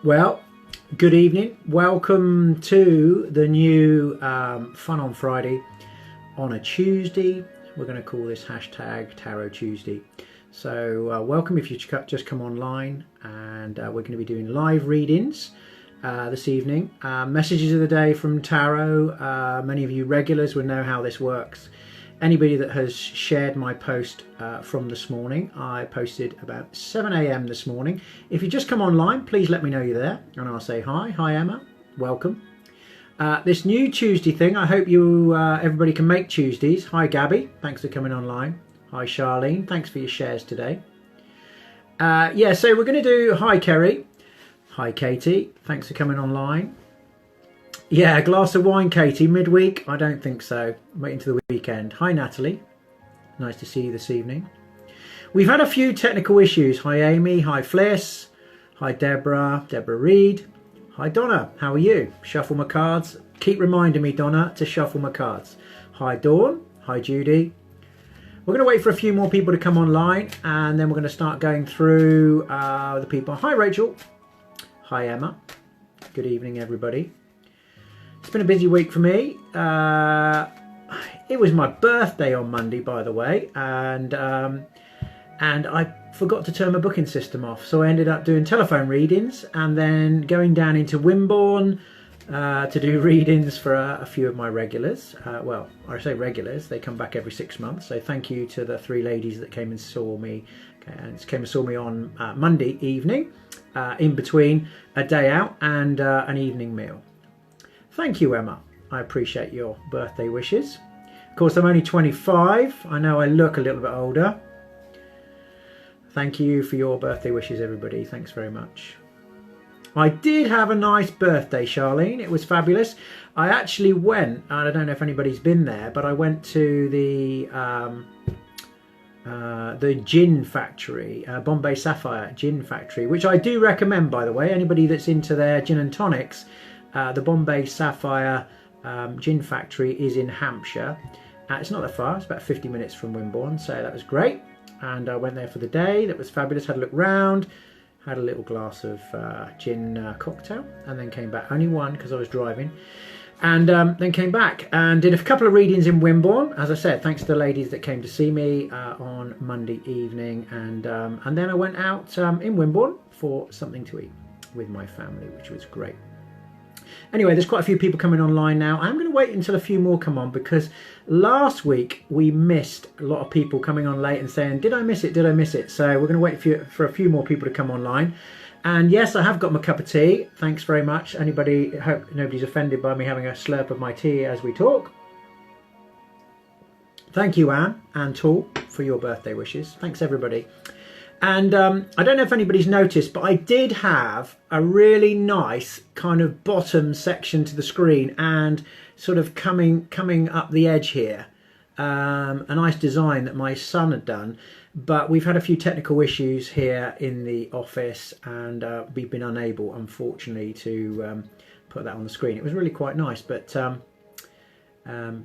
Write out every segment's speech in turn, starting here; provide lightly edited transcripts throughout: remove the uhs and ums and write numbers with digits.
Well, good evening. Welcome to the new Fun on Friday on a Tuesday. We're going to call this hashtag Tarot Tuesday. So welcome if you just come online, and we're going to be doing live readings this evening. Messages of the day from Tarot. Many of you regulars will know how this works. Anybody that has shared my post from this morning, I posted about 7 a.m. this morning. If you just come online, please let me know you're there, and I'll say hi. Hi Emma, welcome. This new Tuesday thing, I hope you everybody can make Tuesdays. Hi Gabby, thanks for coming online. Hi Charlene, thanks for your shares today. Yeah, so we're going to do hi Kerry. Hi Katie, thanks for coming online. Yeah, a glass of wine, Katie, midweek? I don't think so. Waiting to the weekend. Hi, Natalie. Nice to see you this evening. We've had a few technical issues. Hi, Amy. Hi, Fliss. Hi, Deborah. Deborah Reed. Hi, Donna. How are you? Shuffle my cards. Keep reminding me, Donna, to shuffle my cards. Hi, Dawn. Hi, Judy. We're going to wait for a few more people to come online, and then we're going to start going through the people. Hi, Rachel. Hi, Emma. Good evening, everybody. It's been a busy week for me. It was my birthday on Monday, by the way, and I forgot to turn my booking system off, so I ended up doing telephone readings and then going down into Wimborne to do readings for a few of my regulars. Well, I say regulars; they come back every 6 months. So thank you to the 3 ladies that came and saw me. On Monday evening, in between a day out and an evening meal. Thank you, Emma. I appreciate your birthday wishes. Of course, I'm only 25. I know I look a little bit older. Thank you for your birthday wishes, everybody. Thanks very much. I did have a nice birthday, Charlene. It was fabulous. I actually went, and I don't know if anybody's been there, but I went to the gin factory, Bombay Sapphire Gin Factory, which I do recommend, by the way. Anybody that's into their gin and tonics, the Bombay Sapphire Gin Factory is in Hampshire. It's not that far, it's about 50 minutes from Wimborne, so that was great. And I went there for the day, that was fabulous. Had a look round, had a little glass of gin cocktail, and then came back. Only one because I was driving. And then came back and did a couple of readings in Wimborne. As I said, thanks to the ladies that came to see me on Monday evening. And then I went out in Wimborne for something to eat with my family, which was great. Anyway, there's quite a few people coming online now. I'm going to wait until a few more come on, because last week we missed a lot of people coming on late and saying, did I miss it? Did I miss it? So we're going to wait for a few more people to come online. And yes, I have got my cup of tea. Thanks very much. Anybody, hope nobody's offended by me having a slurp of my tea as we talk. Thank you, Anne Tool, for your birthday wishes. Thanks, everybody. And I don't know if anybody's noticed, but I did have a really nice kind of bottom section to the screen, and sort of coming up the edge here. A nice design that my son had done, but we've had a few technical issues here in the office, and we've been unable, unfortunately, to put that on the screen. It was really quite nice, but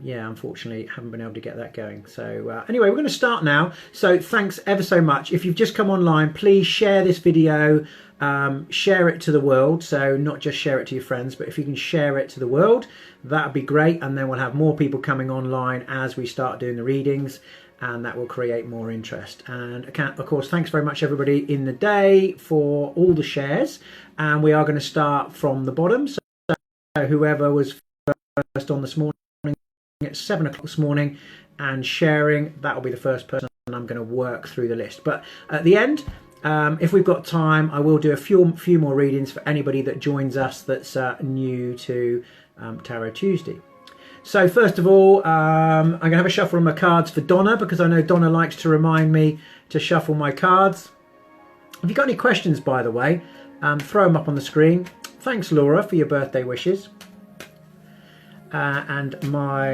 yeah, unfortunately haven't been able to get that going. So anyway, we're going to start now. So thanks ever so much. If you've just come online, please share this video, share it to the world. So not just share it to your friends, but if you can share it to the world, that'd be great. And then we'll have more people coming online as we start doing the readings, and that will create more interest. And of course, thanks very much everybody in the day for all the shares. And we are going to start from the bottom. So whoever was first on this morning at 7 o'clock this morning and sharing, that will be the first person, and I'm going to work through the list. But at the end, if we've got time, I will do a few more readings for anybody that joins us that's new to Tarot Tuesday. So first of all, I'm going to have a shuffle of my cards for Donna, because I know Donna likes to remind me to shuffle my cards. If you've got any questions, by the way, throw them up on the screen. Thanks, Laura, for your birthday wishes. And my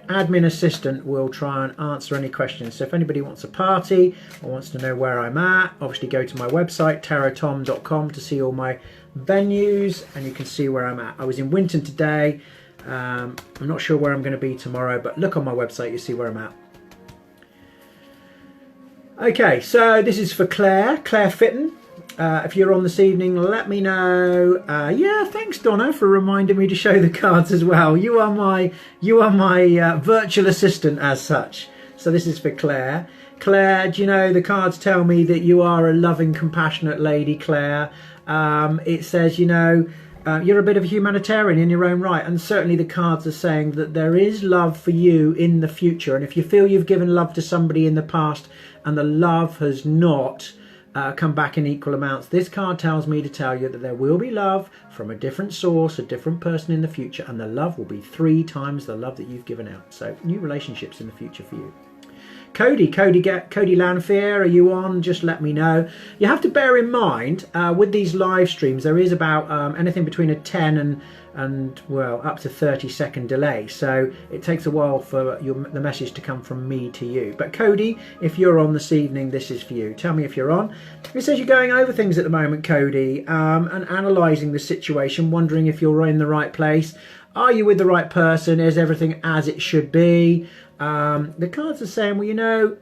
admin assistant will try and answer any questions. So if anybody wants a party or wants to know where I'm at, obviously go to my website, tarottom.com, to see all my venues, and you can see where I'm at. I was in Winton today. I'm not sure where I'm going to be tomorrow, but look on my website, you'll see where I'm at. Okay, so this is for Claire Fitton. If you're on this evening, let me know. Yeah, thanks Donna for reminding me to show the cards as well. You are my virtual assistant as such. So this is for Claire. Claire, do you know the cards tell me that you are a loving, compassionate lady, Claire. It says, you know, you're a bit of a humanitarian in your own right, and certainly the cards are saying that there is love for you in the future. And if you feel you've given love to somebody in the past and the love has not come back in equal amounts, this card tells me to tell you that there will be love from a different source, a different person in the future, and the love will be 3 times the love that you've given out. So new relationships in the future for you. Cody Lanfear, are you on? Just let me know. You have to bear in mind with these live streams there is about anything between a 10 and well up to 30-second delay, so it takes a while for the message to come from me to you. But Cody, if you're on this evening, this is for you. Tell me if you're on. It says you're going over things at the moment, Cody, and analysing the situation, wondering if you're in the right place. Are you with the right person? Is everything as it should be? The cards are saying, well, you know,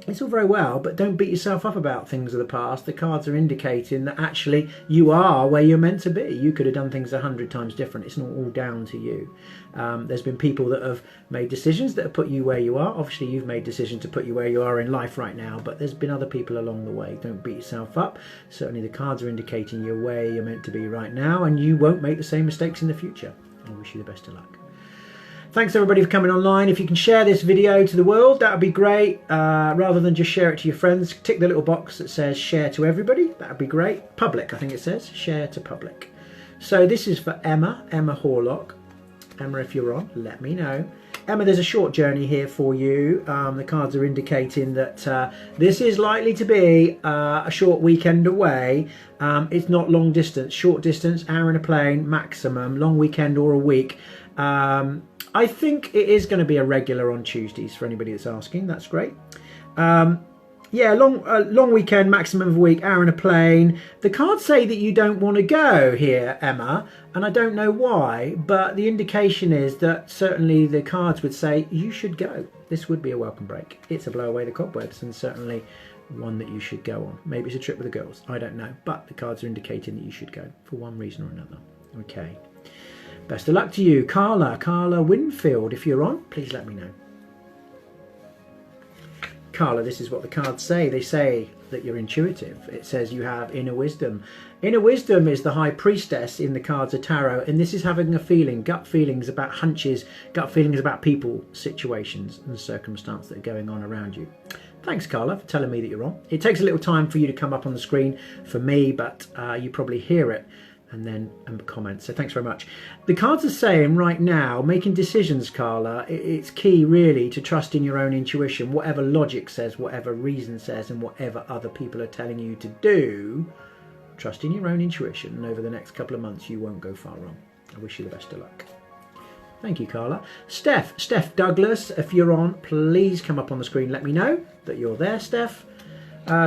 it's all very well, but don't beat yourself up about things of the past. The cards are indicating that actually you are where you're meant to be. You could have done things 100 times different. It's not all down to you. There's been people that have made decisions that have put you where you are. Obviously, you've made decisions to put you where you are in life right now, but there's been other people along the way. Don't beat yourself up. Certainly the cards are indicating you're where you're meant to be right now, and you won't make the same mistakes in the future. I wish you the best of luck. Thanks everybody for coming online. If you can share this video to the world, that would be great. Rather than just share it to your friends, tick the little box that says share to everybody. That would be great. Public, I think it says. Share to public. So this is for Emma Horlock. Emma, if you're on, let me know. Emma, there's a short journey here for you. The cards are indicating that this is likely to be a short weekend away. It's not long distance. Short distance, hour in a plane, maximum. Long weekend or a week. I think it is going to be a regular on Tuesdays for anybody that's asking. That's great. Yeah, long weekend, maximum of a week, hour in a plane. The cards say that you don't want to go here, Emma, and I don't know why, but the indication is that certainly the cards would say you should go. This would be a welcome break. It's a blow away the cobwebs, and certainly one that you should go on. Maybe it's a trip with the girls. I don't know, but the cards are indicating that you should go for one reason or another. Okay. Best of luck to you. Carla Winfield, if you're on, please let me know. Carla, this is what the cards say. They say that you're intuitive. It says you have inner wisdom. Inner wisdom is the high priestess in the cards of tarot, and this is having a feeling, gut feelings about hunches, gut feelings about people, situations and circumstance that are going on around you. Thanks, Carla, for telling me that you're on. It takes a little time for you to come up on the screen for me, but you probably hear it and then comment. So thanks very much. The cards are saying right now, making decisions, Carla, it's key really to trust in your own intuition. Whatever logic says, whatever reason says, and whatever other people are telling you to do, trust in your own intuition, and over the next couple of months you won't go far wrong. I wish you the best of luck. Thank you, Carla. Steph Douglas, if you're on, please come up on the screen. Let me know that you're there, Steph.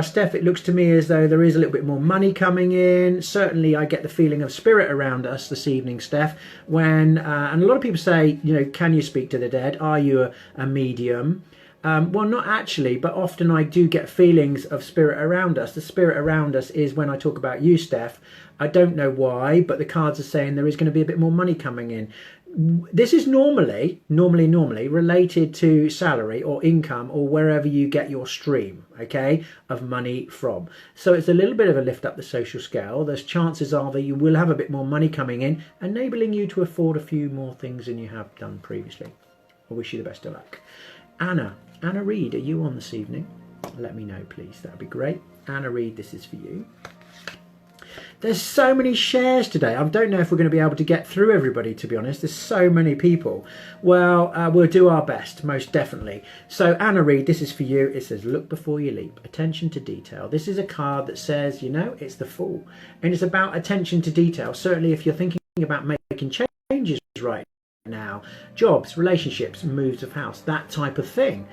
Steph, it looks to me as though there is a little bit more money coming in. Certainly I get the feeling of spirit around us this evening, Steph, when and a lot of people say, you know, can you speak to the dead? Are you a medium? Well, not actually, but often I do get feelings of spirit around us. The spirit around us is when I talk about you, Steph. I don't know why, but the cards are saying there is going to be a bit more money coming in. This is normally related to salary or income or wherever you get your stream, okay, of money from. So it's a little bit of a lift up the social scale. There's chances are that you will have a bit more money coming in, enabling you to afford a few more things than you have done previously. I wish you the best of luck. Anna Reed, are you on this evening? Let me know, please. That'd be great. Anna Reed, this is for you. There's so many shares today. I don't know if we're going to be able to get through everybody, to be honest. There's so many people. Well, we'll do our best, most definitely. So Anna Reed, this is for you. It says, look before you leap. Attention to detail. This is a card that says, you know, it's the Fool. And it's about attention to detail. Certainly if you're thinking about making changes right now, jobs, relationships, moves of house, that type of thing.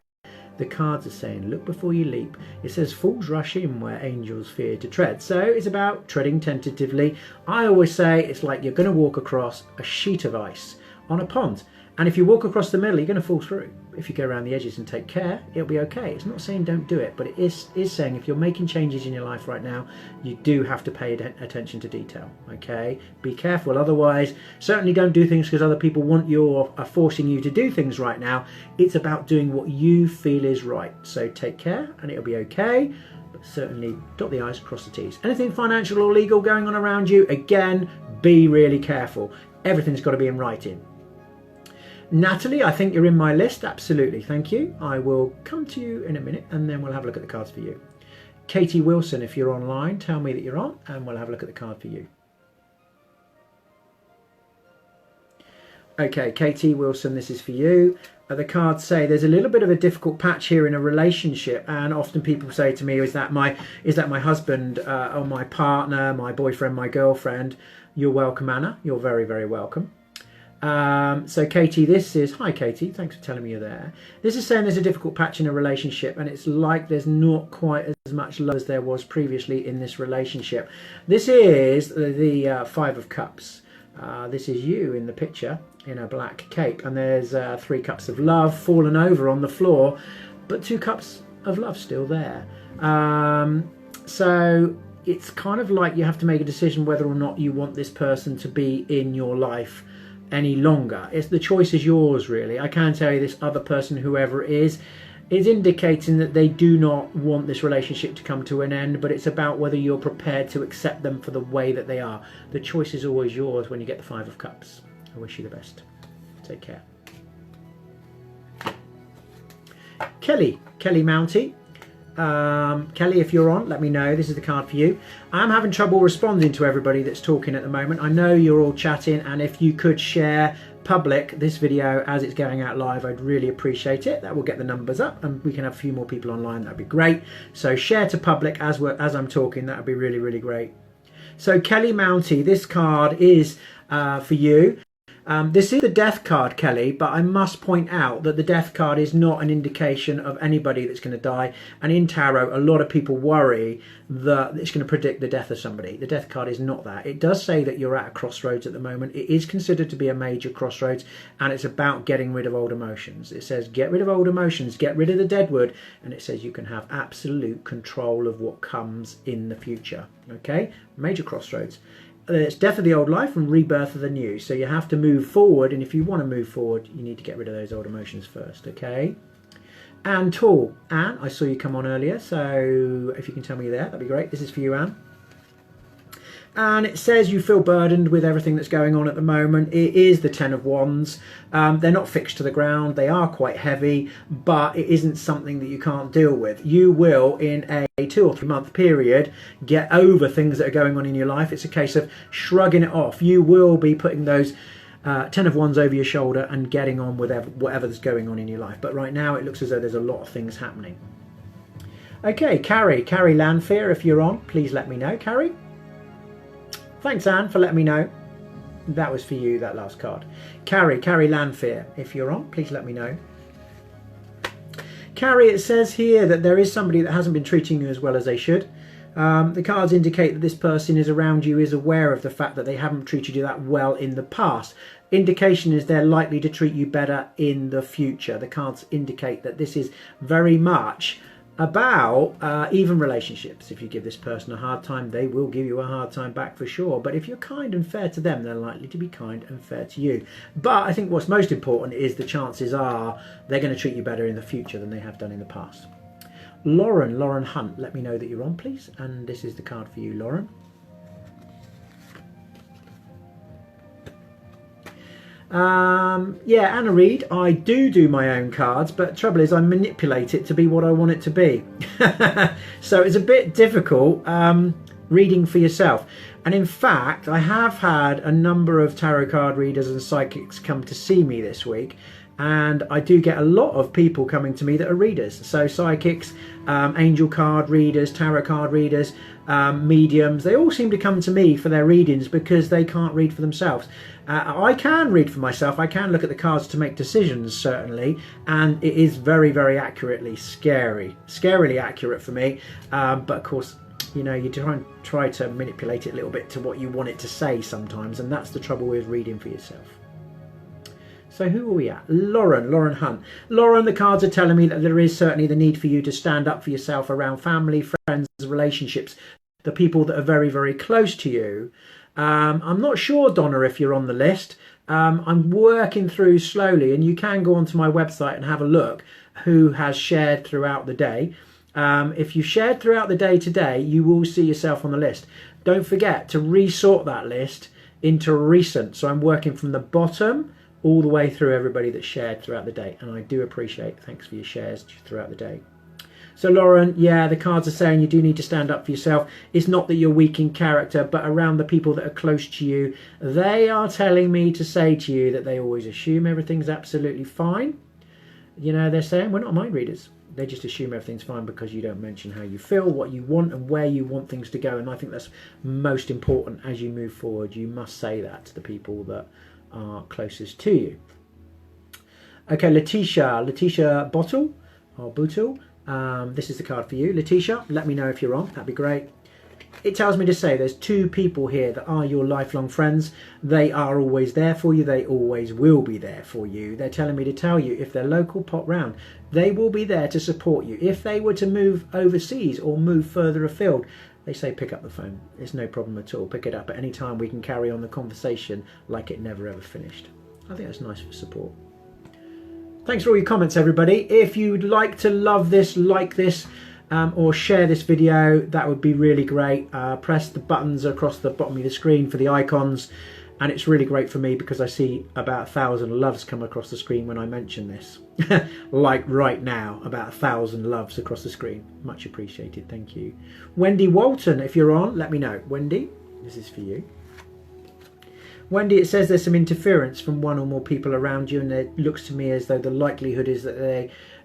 The cards are saying, look before you leap. It says, fools rush in where angels fear to tread. So it's about treading tentatively. I always say it's like you're going to walk across a sheet of ice on a pond. And if you walk across the middle, you're going to fall through. If you go around the edges and take care, it'll be okay. It's not saying don't do it, but it is saying if you're making changes in your life right now, you do have to pay attention to detail, okay? Be careful, otherwise, certainly don't do things because other people want you or are forcing you to do things right now. It's about doing what you feel is right. So take care and it'll be okay, but certainly dot the I's, cross the T's. Anything financial or legal going on around you, again, be really careful. Everything's got to be in writing. Natalie, I think you're in my list. Absolutely, thank you. I will come to you in a minute and then we'll have a look at the cards for you. Katie Wilson, if you're online, tell me that you're on and we'll have a look at the card for you. Okay, Katie Wilson, this is for you. The cards say there's a little bit of a difficult patch here in a relationship, and often people say to me, is that my husband or my partner, my boyfriend, my girlfriend? You're welcome, Anna. You're very, very welcome. So Katie, this is, hi Katie, thanks for telling me you're there. This is saying there's a difficult patch in a relationship and it's like there's not quite as much love as there was previously in this relationship. This is the Five of Cups. This is you in the picture in a black cape, and there's 3 cups of love fallen over on the floor, but 2 cups of love still there. So it's kind of like you have to make a decision whether or not you want this person to be in your life any longer. It's the choice is yours, really. I can tell you this other person, whoever it is indicating that they do not want this relationship to come to an end, but it's about whether you're prepared to accept them for the way that they are. The choice is always yours when you get the 5 of Cups. I wish you the best. Take care. Kelly Mounty. Kelly, if you're on, let me know. This is the card for you. I'm having trouble responding to everybody that's talking at the moment. I know you're all chatting, and if you could share public this video as it's going out live, I'd really appreciate it. That will get the numbers up and we can have a few more people online. That'd be great. So share to public as I'm talking. That would be really, really great. So Kelly Mounty, this card is for you. This is the Death card, Kelly, but I must point out that the Death card is not an indication of anybody that's going to die. And in tarot, a lot of people worry that it's going to predict the death of somebody. The Death card is not that. It does say that you're at a crossroads at the moment. It is considered to be a major crossroads, and it's about getting rid of old emotions. It says get rid of old emotions, get rid of the deadwood, and it says you can have absolute control of what comes in the future. Okay? Major crossroads. It's death of the old life and rebirth of the new. So you have to move forward, and if you want to move forward, you need to get rid of those old emotions first, okay? Anne Tall. Anne, I saw you come on earlier, so if you can tell me there, that'd be great. This is for you, Anne. And it says you feel burdened with everything that's going on at the moment. It is the 10 of Wands. They're not fixed to the ground. They are quite heavy, but it isn't something that you can't deal with. You will, in a 2 or 3 month period, get over things that are going on in your life. It's a case of shrugging it off. You will be putting those 10 of Wands over your shoulder and getting on with whatever's going on in your life. But right now, it looks as though there's a lot of things happening. Okay, Carrie Lanfear, if you're on, please let me know, Carrie. Thanks, Anne, for letting me know. That was for you, that last card. Carrie Lanfear, if you're on, please let me know. Carrie, it says here that there is somebody that hasn't been treating you as well as they should. The cards indicate that this person is around you, is aware of the fact that they haven't treated you that well in the past. Indication is they're likely to treat you better in the future. The cards indicate that this is very much about even relationships. If you give this person a hard time, they will give you a hard time back for sure. But if you're kind and fair to them, they're likely to be kind and fair to you. But I think what's most important is the chances are they're going to treat you better in the future than they have done in the past. Lauren Hunt, let me know that you're on, please. And this is the card for you, Lauren. Yeah, Anna Reid, I do my own cards, but trouble is I manipulate it to be what I want it to be. So it's a bit difficult reading for yourself. And in fact, I have had a number of tarot card readers and psychics come to see me this week, and I do get a lot of people coming to me that are readers. So psychics, angel card readers, tarot card readers, mediums, they all seem to come to me for their readings because they can't read for themselves. I can read for myself. I can look at the cards to make decisions, certainly, and it is very, very accurately scarily accurate for me. But of course, you know, you try to manipulate it a little bit to what you want it to say sometimes, and that's the trouble with reading for yourself. So who are we at? Lauren Hunt. Lauren, the cards are telling me that there is certainly the need for you to stand up for yourself around family, friends, relationships, the people that are very, very close to you. I'm not sure, Donna, if you're on the list. I'm working through slowly, and you can go onto my website and have a look who has shared throughout the day. If you shared throughout the day today, you will see yourself on the list. Don't forget to resort that list into recent. So I'm working from the bottom all the way through everybody that shared throughout the day, and I do appreciate, thanks for your shares throughout the day. So Lauren, yeah, the cards are saying you do need to stand up for yourself. It's not that you're weak in character, but around the people that are close to you, they are telling me to say to you that they always assume everything's absolutely fine. You know, they're saying we're not mind readers. They just assume everything's fine because you don't mention how you feel, what you want, and where you want things to go. And I think that's most important as you move forward. You must say that to the people that are closest to you. Okay, Letitia Bottle or Bootle. This is the card for you. Letitia, let me know if you're on. That'd be great. It tells me to say there's two people here that are your lifelong friends. They are always there for you. They always will be there for you. They're telling me to tell you if they're local, pop round. They will be there to support you. If they were to move overseas or move further afield, they say pick up the phone. It's no problem at all. Pick it up at any time. We can carry on the conversation like it never ever finished. I think that's nice for support. Thanks for all your comments, everybody. If you'd like to love this, like this, or share this video, that would be really great. Press the buttons across the bottom of the screen for the icons, and it's really great for me because I see about 1,000 loves come across the screen when I mention this. Like right now, about 1,000 loves across the screen. Much appreciated, thank you. Wendy Walton, if you're on, let me know. Wendy, this is for you. Wendy, it says there's some interference from one or more people around you, and it looks to me as though the likelihood is that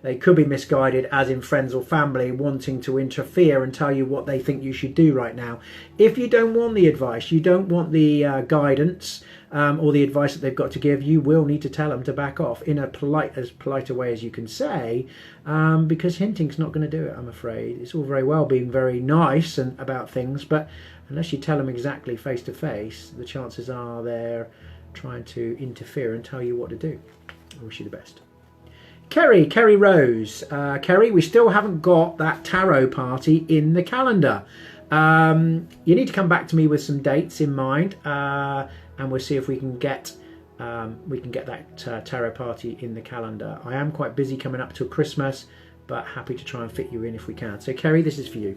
they could be misguided, as in friends or family wanting to interfere and tell you what they think you should do right now. If you don't want the advice, you don't want the guidance or the advice that they've got to give, you will need to tell them to back off in a as polite a way as you can say, because hinting's not going to do it, I'm afraid. It's all very well being very nice and about things, but unless you tell them exactly face to face, the chances are they're trying to interfere and tell you what to do. I wish you the best. Kerry Rose. Kerry, we still haven't got that tarot party in the calendar. You need to come back to me with some dates in mind, and we'll see if we can get that tarot party in the calendar. I am quite busy coming up till Christmas, but happy to try and fit you in if we can. So Kerry, this is for you.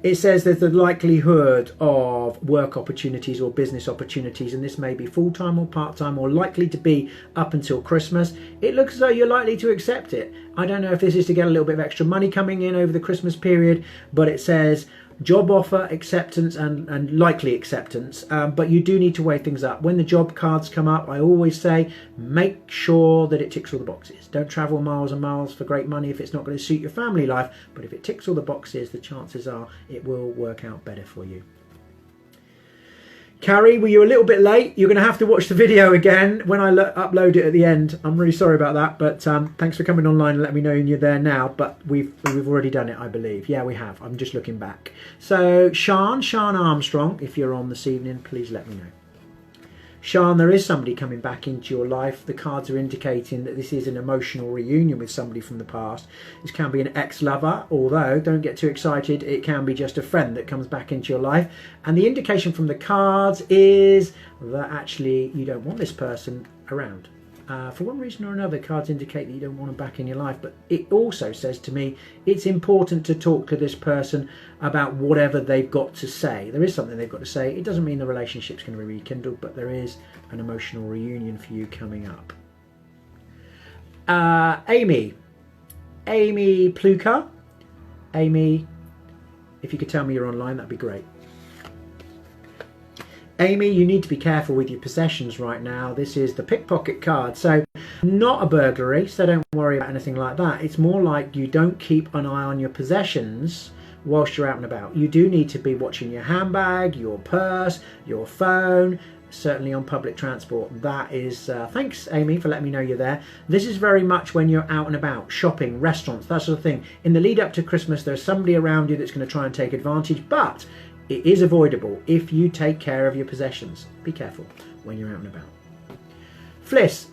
It says there's the likelihood of work opportunities or business opportunities, and this may be full-time or part-time or likely to be up until Christmas. It looks as though you're likely to accept it. I don't know if this is to get a little bit of extra money coming in over the Christmas period, but it says job offer, acceptance and likely acceptance, but you do need to weigh things up. When the job cards come up, I always say make sure that it ticks all the boxes. Don't travel miles and miles for great money if it's not going to suit your family life, but if it ticks all the boxes, the chances are it will work out better for you. Carrie, were you a little bit late? You're going to have to watch the video again when I upload it at the end. I'm really sorry about that, but thanks for coming online and let me know you're there now. But we've already done it, I believe. Yeah, we have. I'm just looking back. So Sean Armstrong, if you're on this evening, please let me know. Sean, there is somebody coming back into your life. The cards are indicating that this is an emotional reunion with somebody from the past. This can be an ex-lover, although don't get too excited. It can be just a friend that comes back into your life. And the indication from the cards is that actually you don't want this person around. For one reason or another, cards indicate that you don't want them back in your life, but it also says to me it's important to talk to this person about whatever they've got to say. There is something they've got to say. It doesn't mean the relationship's going to be rekindled, but there is an emotional reunion for you coming up. Amy Pluka. Amy, if you could tell me you're online, that'd be great. Amy, you need to be careful with your possessions right now. This is the pickpocket card. So not a burglary, so don't worry about anything like that. It's more like you don't keep an eye on your possessions whilst you're out and about. You do need to be watching your handbag, your purse, your phone, certainly on public transport. That is, thanks Amy for letting me know you're there. This is very much when you're out and about, shopping, restaurants, that sort of thing. In the lead up to Christmas, there's somebody around you that's going to try and take advantage, but it is avoidable if you take care of your possessions. Be careful when you're out and about. Fliss.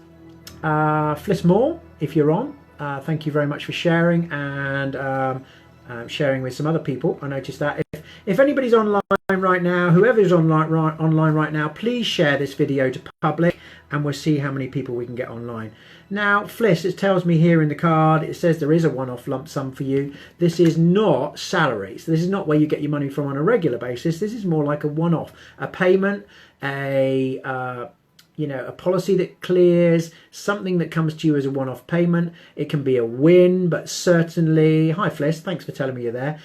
Fliss Moore, if you're on, thank you very much for sharing and sharing with some other people. I noticed that. If anybody's online right now, whoever's online right now, please share this video to public and we'll see how many people we can get online. Now, Fliss, it tells me here in the card, it says there is a one-off lump sum for you. This is not salary. So this is not where you get your money from on a regular basis. This is more like a one-off, a payment, a policy that clears, something that comes to you as a one-off payment. It can be a win, but certainly, hi Fliss, thanks for telling me you're there.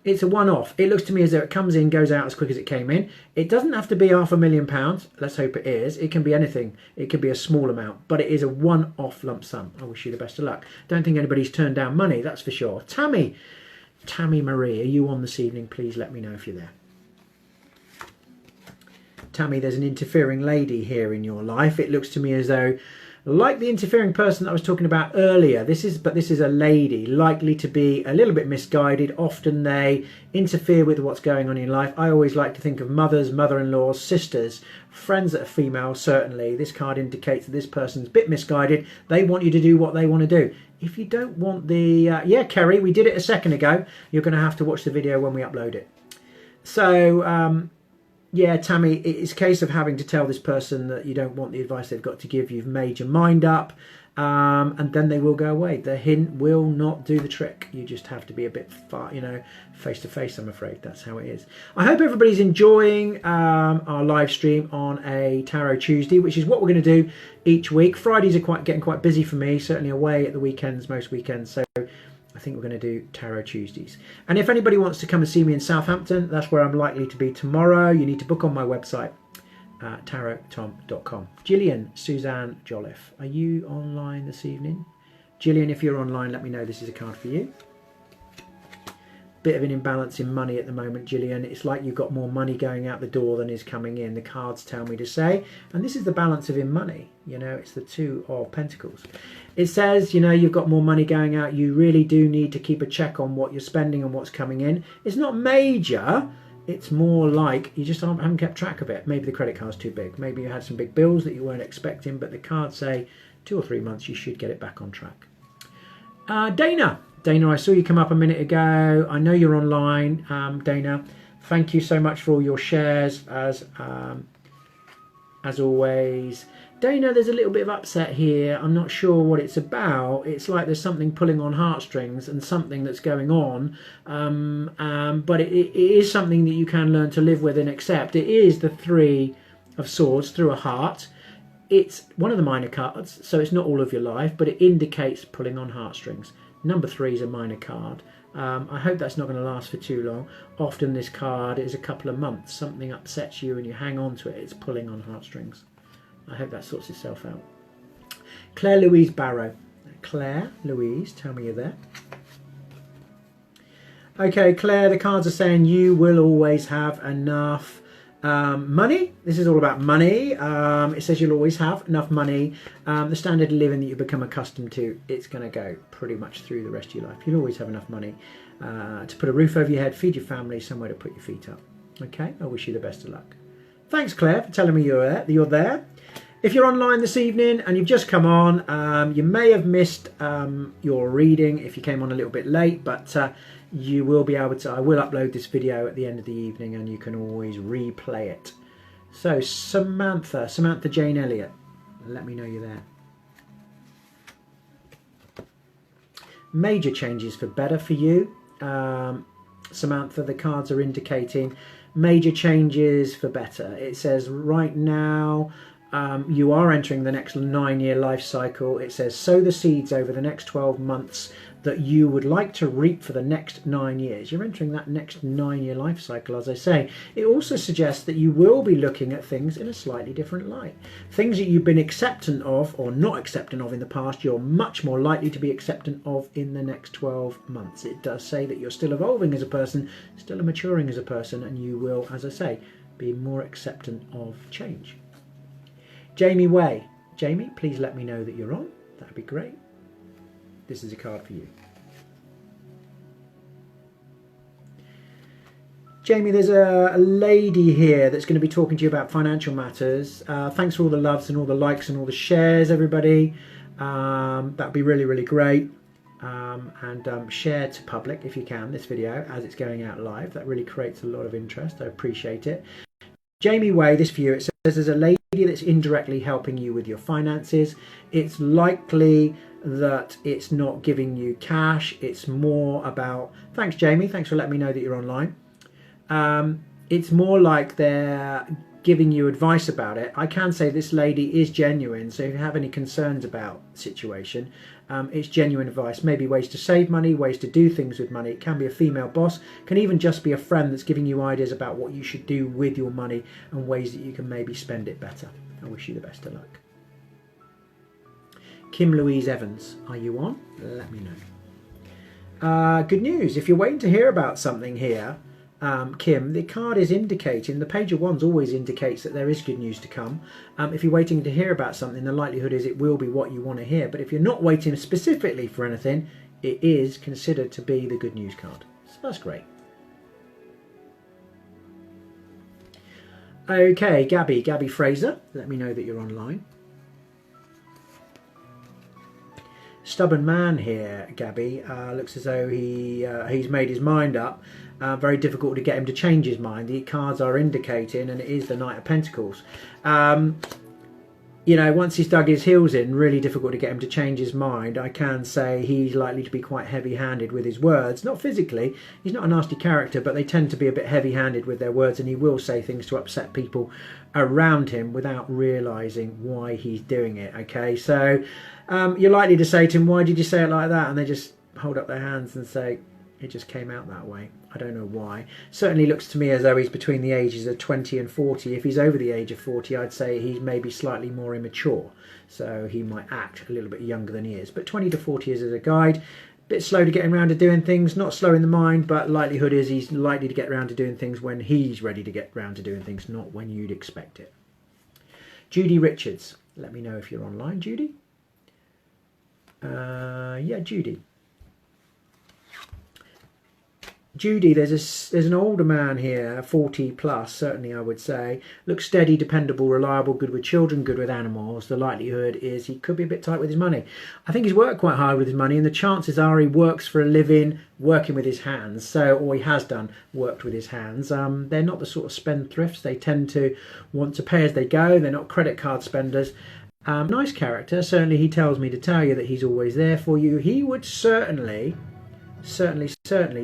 It's a one-off. It looks to me as though it comes in, goes out as quick as it came in. It doesn't have to be £500,000. Let's hope it is. It can be anything. It could be a small amount, but it is a one-off lump sum. I wish you the best of luck. Don't think anybody's turned down money, that's for sure. Tammy Marie, are you on this evening? Please let me know if you're there. Tammy, there's an interfering lady here in your life. It looks to me as though, like the interfering person that I was talking about earlier, this is a lady likely to be a little bit misguided. Often they interfere with what's going on in life. I always like to think of mothers, mother-in-laws, sisters, friends that are female. Certainly, this card indicates that this person's a bit misguided. They want you to do what they want to do. If you don't want the... yeah, Kerry, we did it a second ago. You're going to have to watch the video when we upload it. So... yeah, Tammy, it's a case of having to tell this person that you don't want the advice they've got to give. You've made your mind up, and then they will go away. The hint will not do the trick. You just have to be a bit far, face to face, I'm afraid. That's how it is. I hope everybody's enjoying our live stream on a Tarot Tuesday, which is what we're going to do each week. Fridays are getting quite busy for me, certainly away at the weekends, most weekends. So I think we're going to do Tarot Tuesdays. And if anybody wants to come and see me in Southampton, that's where I'm likely to be tomorrow. You need to book on my website, tarottom.com. Gillian Suzanne Jolliffe, are you online this evening? Gillian, if you're online, let me know. This is a card for you. Bit of an imbalance in money at the moment, Gillian. It's like you've got more money going out the door than is coming in. The cards tell me to say. And this is the balance of in money. It's the Two of Pentacles. It says, you've got more money going out. You really do need to keep a check on what you're spending and what's coming in. It's not major. It's more like you just haven't kept track of it. Maybe the credit card's too big. Maybe you had some big bills that you weren't expecting. But the cards say 2 or 3 months you should get it back on track. Dana, I saw you come up a minute ago. I know you're online, Dana. Thank you so much for all your shares, as always. Dana, there's a little bit of upset here. I'm not sure what it's about. It's like there's something pulling on heartstrings and something that's going on. But it is something that you can learn to live with and accept. It is the Three of Swords through a heart. It's one of the minor cards, so it's not all of your life, but it indicates pulling on heartstrings. Number 3 is a minor card. I hope that's not going to last for too long. Often this card is a couple of months. Something upsets you and you hang on to it. It's pulling on heartstrings. I hope that sorts itself out. Claire Louise Barrow. Claire Louise, tell me you're there. Okay, Claire, the cards are saying you will always have enough money. This is all about money. It says you'll always have enough money. The standard of living that you become accustomed to, it's going to go pretty much through the rest of your life. You'll always have enough money to put a roof over your head, feed your family, somewhere to put your feet up. Okay, I wish you the best of luck. Thanks, Claire, for telling me you're there. If you're online this evening and you've just come on, you may have missed your reading if you came on a little bit late, but you will be able to. I will upload this video at the end of the evening and you can always replay it. So Samantha Jane Elliott, let me know you're there. Major changes for better for you. Samantha, the cards are indicating major changes for better. It says right now you are entering the next 9-year life cycle. It says sow the seeds over the next 12 months that you would like to reap for the next 9 years. You're entering that next 9-year life cycle, as I say. It also suggests that you will be looking at things in a slightly different light. Things that you've been acceptant of or not acceptant of in the past, you're much more likely to be acceptant of in the next 12 months. It does say that you're still evolving as a person, still maturing as a person, and you will, as I say, be more acceptant of change. Jamie Way. Jamie, please let me know that you're on. That'd be great. This is a card for you. Jamie, there's a lady here that's going to be talking to you about financial matters. Thanks for all the loves and all the likes and all the shares, everybody. That'd be really, really great. Share to public if you can this video as it's going out live. That really creates a lot of interest. I appreciate it. Jamie Way, this for you. It says there's a lady that's indirectly helping you with your finances. It's likely that it's not giving you cash. It's more about, thanks Jamie, thanks for letting me know that you're online. It's more like they're giving you advice about it. I can say this lady is genuine, so if you have any concerns about the situation, it's genuine advice. Maybe ways to save money, ways to do things with money. It can be a female boss, can even just be a friend that's giving you ideas about what you should do with your money and ways that you can maybe spend it better. I wish you the best of luck. Kim Louise Evans, are you on? Let me know. Good news, if you're waiting to hear about something here, Kim, the card is indicating, the page of wands always indicates that there is good news to come. If you're waiting to hear about something, the likelihood is it will be what you want to hear. But if you're not waiting specifically for anything, it is considered to be the good news card. So that's great. Okay, Gabby Fraser, let me know that you're online. Stubborn man here, Gabby. Looks as though he's made his mind up. Very difficult to get him to change his mind. The cards are indicating, and it is the Knight of Pentacles. You know, once he's dug his heels in, really difficult to get him to change his mind. I can say he's likely to be quite heavy-handed with his words. Not physically, he's not a nasty character, but they tend to be a bit heavy-handed with their words, and he will say things to upset people around him without realising why he's doing it, okay? So you're likely to say to him, why did you say it like that? And they just hold up their hands and say, it just came out that way. I don't know why. Certainly looks to me as though he's between the ages of 20 and 40. If he's over the age of 40, I'd say he's maybe slightly more immature. So he might act a little bit younger than he is. But 20 to 40 years as a guide. Bit slow to getting around to doing things. Not slow in the mind, but likelihood is he's likely to get around to doing things when he's ready to get around to doing things, not when you'd expect it. Judy Richards. Let me know if you're online, Judy. Yeah, Judy. Judy, there's an older man here, 40 plus, certainly I would say. Looks steady, dependable, reliable, good with children, good with animals. The likelihood is he could be a bit tight with his money. I think he's worked quite hard with his money, and the chances are he works for a living working with his hands. So, or he has done worked with his hands. They're not the sort of spendthrifts. They tend to want to pay as they go. They're not credit card spenders. Nice character. Certainly he tells me to tell you that he's always there for you. He would certainly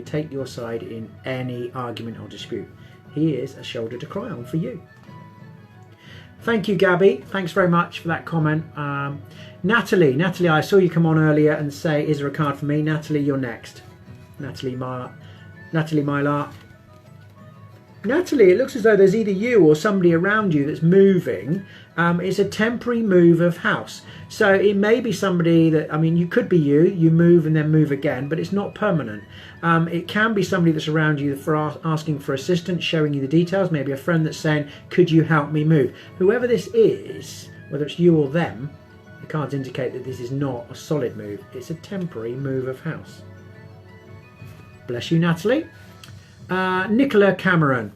take your side in any argument or dispute. He is a shoulder to cry on for you. Thank you, Gabby. Thanks very much for that comment. Natalie, I saw you come on earlier and say, is there a card for me? Natalie, you're next. Natalie Mylar. Natalie, it looks as though there's either you or somebody around you that's moving. It's a temporary move of house. So it may be somebody that, I mean, you could be you move and then move again, but it's not permanent. It can be somebody that's around you for asking for assistance, showing you the details, maybe a friend that's saying, could you help me move? Whoever this is, whether it's you or them, the cards indicate that this is not a solid move. It's a temporary move of house. Bless you, Natalie. Nicola Cameron.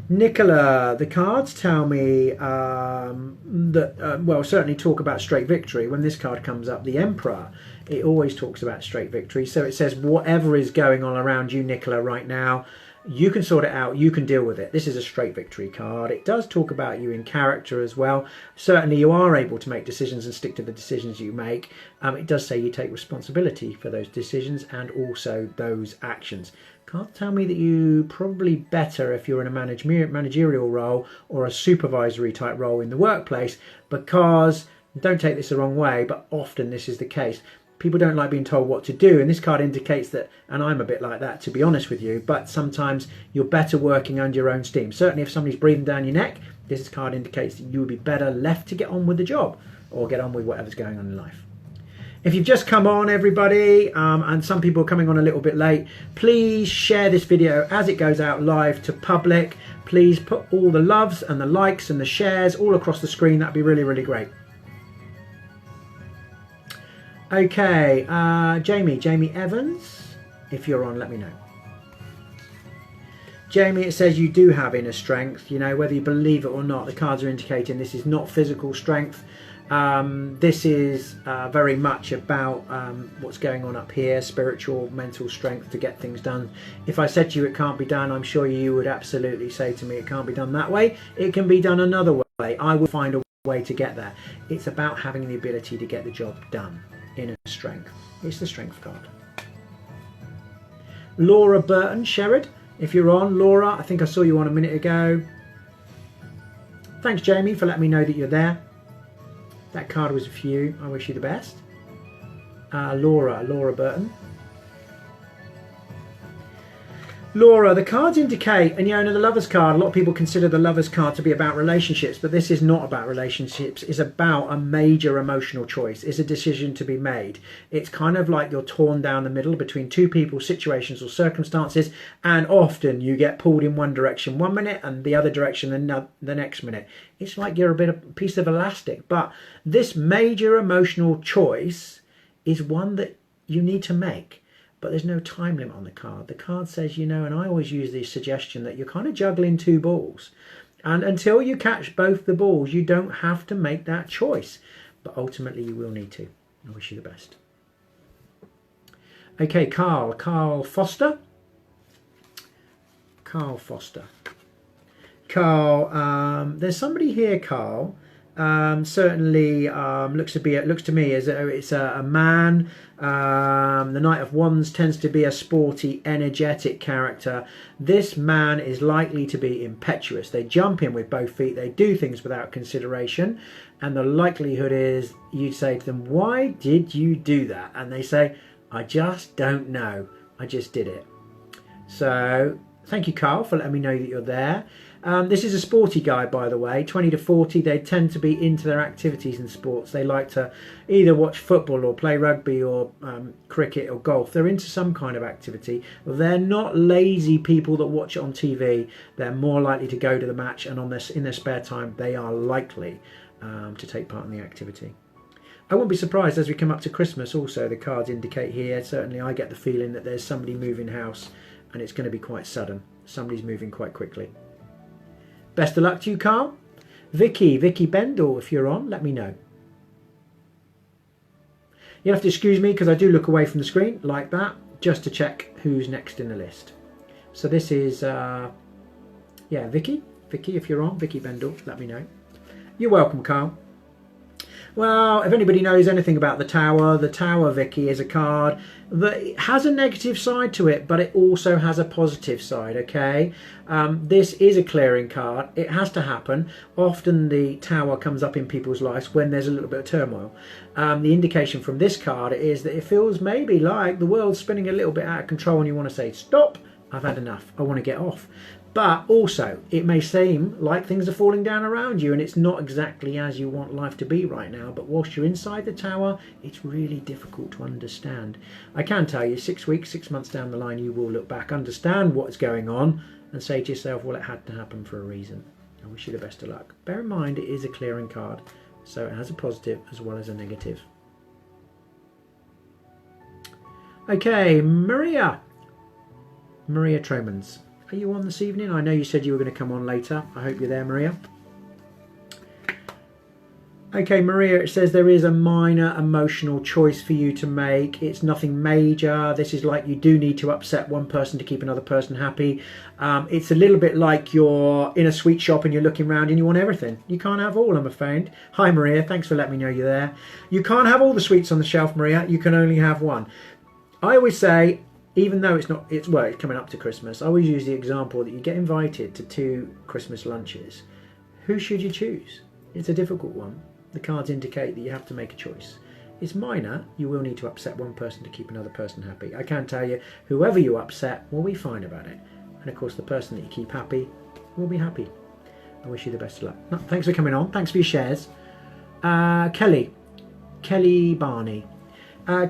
Nicola, the cards tell me that, well, certainly talk about straight victory. When this card comes up, the Emperor, it always talks about straight victory. So it says whatever is going on around you, Nicola, right now, you can sort it out, you can deal with it. This is a straight victory card. It does talk about you in character as well. Certainly you are able to make decisions and stick to the decisions you make. It does say you take responsibility for those decisions and also those actions. Can't tell me that you probably better if you're in a managerial role or a supervisory type role in the workplace, because, don't take this the wrong way, but often this is the case. People don't like being told what to do, and this card indicates that, and I'm a bit like that, to be honest with you, but sometimes you're better working under your own steam. Certainly if somebody's breathing down your neck, this card indicates that you would be better left to get on with the job or get on with whatever's going on in life. If you've just come on, everybody, and some people are coming on a little bit late, please share this video as it goes out live to public. Please put all the loves and the likes and the shares all across the screen. That'd be really, really great. Okay, Jamie Evans. If you're on, let me know. Jamie, it says you do have inner strength. You know, whether you believe it or not, the cards are indicating this is not physical strength. This is very much about what's going on up here, spiritual, mental strength to get things done. If I said to you it can't be done, I'm sure you would absolutely say to me it can't be done that way. It can be done another way. I will find a way to get there. It's about having the ability to get the job done. Inner strength. It's the strength card. Laura Burton, Sherrod, if you're on. Laura, I think I saw you on a minute ago. Thanks, Jamie, for letting me know that you're there. That card was for you. I wish you the best. Laura Burton. Laura, the cards indicate, and you know, the Lover's card, a lot of people consider the Lover's card to be about relationships, but this is not about relationships. It's about a major emotional choice. It's a decision to be made. It's kind of like you're torn down the middle between two people, situations or circumstances, and often you get pulled in one direction one minute and the other direction the next minute. It's like you're a piece of elastic. But this major emotional choice is one that you need to make. But there's no time limit on the card. The card says, you know, and I always use this suggestion that you're kind of juggling two balls. And until you catch both the balls, you don't have to make that choice. But ultimately, you will need to. I wish you the best. Okay, Carl Foster. Carl Foster. Carl, there's somebody here, Carl. Certainly looks to me as it's a man. The Knight of Wands tends to be a sporty, energetic character. This man is likely to be impetuous. They jump in with both feet. They do things without consideration, and the likelihood is you'd say to them, "Why did you do that?" And they say, "I just don't know. I just did it." So thank you, Carl, for letting me know that you're there. This is a sporty guy, by the way, 20 to 40. They tend to be into their activities in sports. They like to either watch football or play rugby or cricket or golf. They're into some kind of activity. They're not lazy people that watch it on TV. They're more likely to go to the match, and in their spare time, they are likely to take part in the activity. I won't be surprised as we come up to Christmas also, the cards indicate here. Certainly I get the feeling that there's somebody moving house and it's going to be quite sudden. Somebody's moving quite quickly. Best of luck to you, Carl. Vicky Bendel, if you're on, let me know. You'll have to excuse me because I do look away from the screen like that just to check who's next in the list. So this is, Vicky, if you're on, Vicky Bendel, let me know. You're welcome, Carl. Well, if anybody knows anything about the Tower, Vicky, is a card that has a negative side to it, but it also has a positive side, okay? This is a clearing card. It has to happen. Often the Tower comes up in people's lives when there's a little bit of turmoil. The indication from this card is that it feels maybe like the world's spinning a little bit out of control and you want to say, stop, I've had enough, I want to get off. But also, it may seem like things are falling down around you and it's not exactly as you want life to be right now. But whilst you're inside the Tower, it's really difficult to understand. I can tell you, 6 weeks, 6 months down the line, you will look back, understand what's going on and say to yourself, well, it had to happen for a reason. I wish you the best of luck. Bear in mind, it is a clearing card, so it has a positive as well as a negative. Okay, Maria Tromans. Are you on this evening? I know you said you were going to come on later. I hope you're there, Maria. Okay, Maria, it says there is a minor emotional choice for you to make. It's nothing major. This is like you do need to upset one person to keep another person happy. It's a little bit like you're in a sweet shop and you're looking around and you want everything. You can't have all, I'm afraid. Hi, Maria. Thanks for letting me know you're there. You can't have all the sweets on the shelf, Maria. You can only have one. I always say, even though it's coming up to Christmas, I always use the example that you get invited to 2 Christmas lunches. Who should you choose? It's a difficult one. The cards indicate that you have to make a choice. It's minor. You will need to upset one person to keep another person happy. I can tell you, whoever you upset will be fine about it. And of course, the person that you keep happy will be happy. I wish you the best of luck. No, thanks for coming on. Thanks for your shares. Kelly Barney.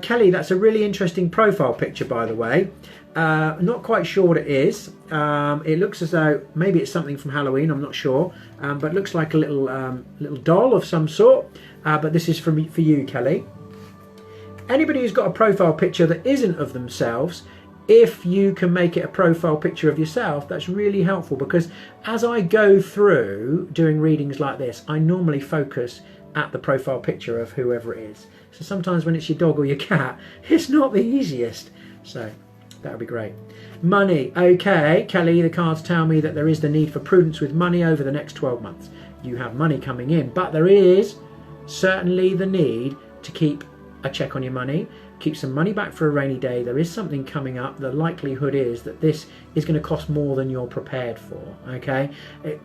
Kelly, that's a really interesting profile picture, by the way. Not quite sure what it is. It looks as though maybe it's something from Halloween, I'm not sure. But looks like a little doll of some sort. But this is for you, Kelly. Anybody who's got a profile picture that isn't of themselves, if you can make it a profile picture of yourself, that's really helpful, because as I go through doing readings like this, I normally focus at the profile picture of whoever it is. So sometimes when it's your dog or your cat, it's not the easiest. So that would be great. Money. Okay, Kelly, the cards tell me that there is the need for prudence with money over the next 12 months. You have money coming in, but there is certainly the need to keep a check on your money. Keep some money back for a rainy day. There is something coming up. The likelihood is that this is going to cost more than you're prepared for. Okay,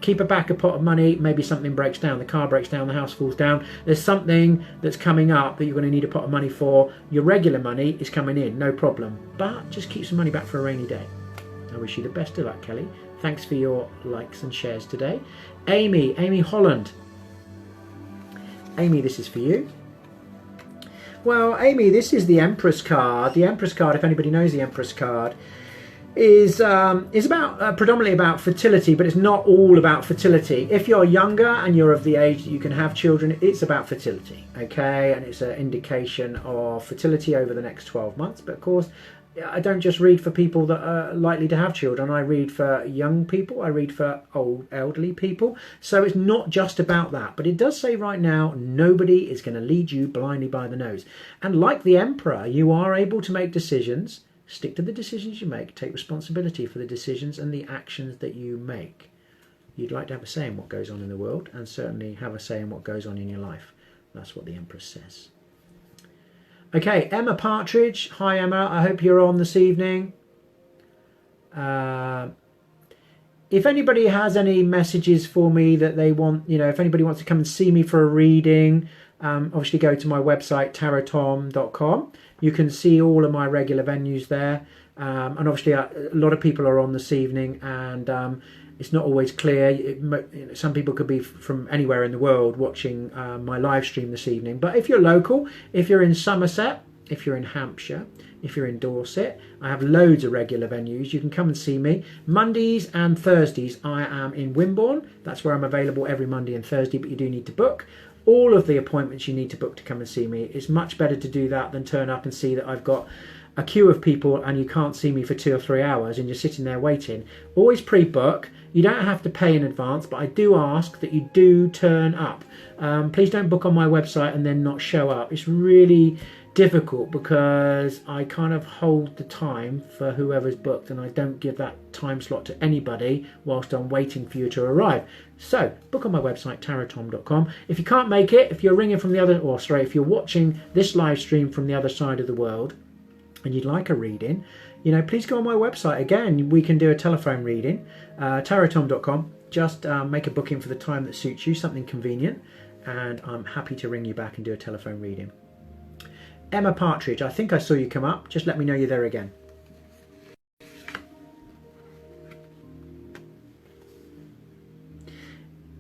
keep a back a pot of money. Maybe something breaks down, the car breaks down, the house falls down. There's something that's coming up that you're going to need a pot of money for. Your regular money is coming in, no problem, but just keep some money back for a rainy day. I wish you the best of luck, Kelly. Thanks for your likes and shares today. Amy Holland. Amy, this is for you. Well, Amy, this is the Empress card. The Empress card, if anybody knows the Empress card, is about predominantly about fertility, but it's not all about fertility. If you're younger and you're of the age that you can have children, it's about fertility, okay? And it's an indication of fertility over the next 12 months. But of course, I don't just read for people that are likely to have children. I read for young people. I read for elderly people. So it's not just about that. But it does say right now, nobody is going to lead you blindly by the nose. And like the Emperor, you are able to make decisions. Stick to the decisions you make. Take responsibility for the decisions and the actions that you make. You'd like to have a say in what goes on in the world, and certainly have a say in what goes on in your life. That's what the Empress says. Okay, Emma Partridge. Hi, Emma. I hope you're on this evening. If anybody has any messages for me that they want, if anybody wants to come and see me for a reading, obviously go to my website, tarottom.com. You can see all of my regular venues there. And obviously a lot of people are on this evening, and it's not always clear. Some people could be from anywhere in the world watching my live stream this evening. But if you're local, if you're in Somerset, if you're in Hampshire, if you're in Dorset, I have loads of regular venues. You can come and see me. Mondays and Thursdays, I am in Wimborne. That's where I'm available every Monday and Thursday, but you do need to book. All of the appointments you need to book to come and see me. It's much better to do that than turn up and see that I've got a queue of people and you can't see me for 2 or 3 hours and you're sitting there waiting. Always pre-book. You don't have to pay in advance, but I do ask that you do turn up. Please don't book on my website and then not show up. It's really difficult because I kind of hold the time for whoever's booked, and I don't give that time slot to anybody whilst I'm waiting for you to arrive. So book on my website, tarottom.com. If you can't make it, if you're ringing from the other, if you're watching this live stream from the other side of the world and you'd like a reading, please go on my website. Again, we can do a telephone reading, tarottom.com. Just make a booking for the time that suits you, something convenient, and I'm happy to ring you back and do a telephone reading. Emma Partridge, I think I saw you come up. Just let me know you're there again.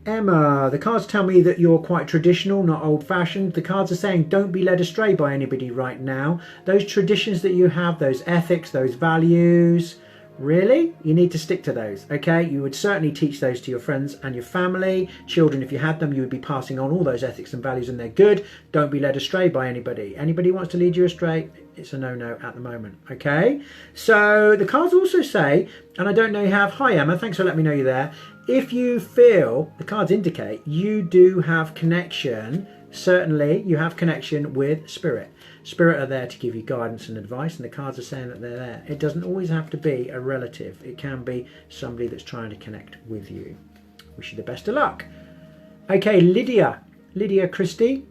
Emma, the cards tell me that you're quite traditional, not old-fashioned. The cards are saying don't be led astray by anybody right now. Those traditions that you have, those ethics, those values, really? You need to stick to those, okay? You would certainly teach those to your friends and your family. Children, if you had them, you would be passing on all those ethics and values, and they're good. Don't be led astray by anybody. Anybody who wants to lead you astray, it's a no-no at the moment, okay? So the cards also say, and I don't know you have, hi Emma, thanks for letting me know you're there. If you feel, the cards indicate, you do have connection, certainly you have connection with Spirit. Spirit are there to give you guidance and advice, and the cards are saying that they're there. It doesn't always have to be a relative. It can be somebody that's trying to connect with you. Wish you the best of luck. Okay, Lydia Christie.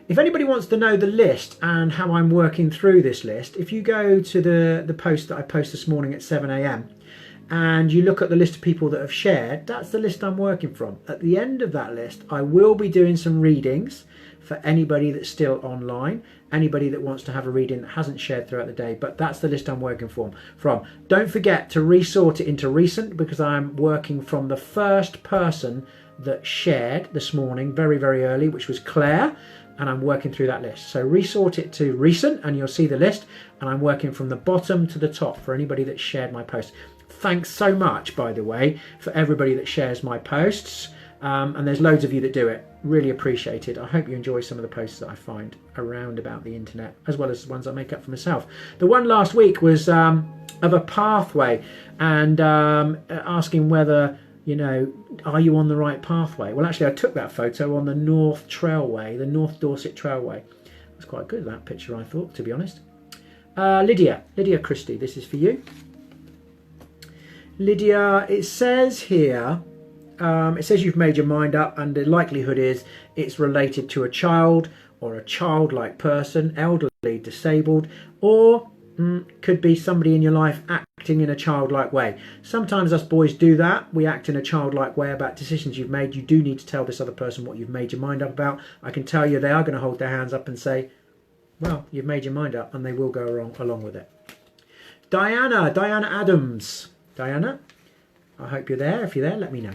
If anybody wants to know the list and how I'm working through this list, if you go to the post that I posted this morning at 7 a.m. and you look at the list of people that have shared, that's the list I'm working from. At the end of that list, I will be doing some readings for anybody that's still online, anybody that wants to have a reading that hasn't shared throughout the day, but that's the list I'm working from. Don't forget to resort it into recent, because I'm working from the first person that shared this morning very, very early, which was Claire, and I'm working through that list. So resort it to recent and you'll see the list, and I'm working from the bottom to the top for anybody that shared my post. Thanks so much, by the way, for everybody that shares my posts. And there's loads of you that do it. Really appreciate it. I hope you enjoy some of the posts that I find around about the internet, as well as the ones I make up for myself. The one last week was of a pathway, and asking whether, you know, are you on the right pathway? Well, actually, I took that photo on the North Trailway, the North Dorset Trailway. It was quite good, that picture, I thought, to be honest. Lydia Christie, this is for you. Lydia, it says here, it says you've made your mind up, and the likelihood is it's related to a child or a childlike person, elderly, disabled, or could be somebody in your life acting in a childlike way. Sometimes us boys do that. We act in a childlike way about decisions you've made. You do need to tell this other person what you've made your mind up about. I can tell you they are going to hold their hands up and say, well, you've made your mind up, and they will go along with it. Diana Adams. Diana, I hope you're there. If you're there, let me know.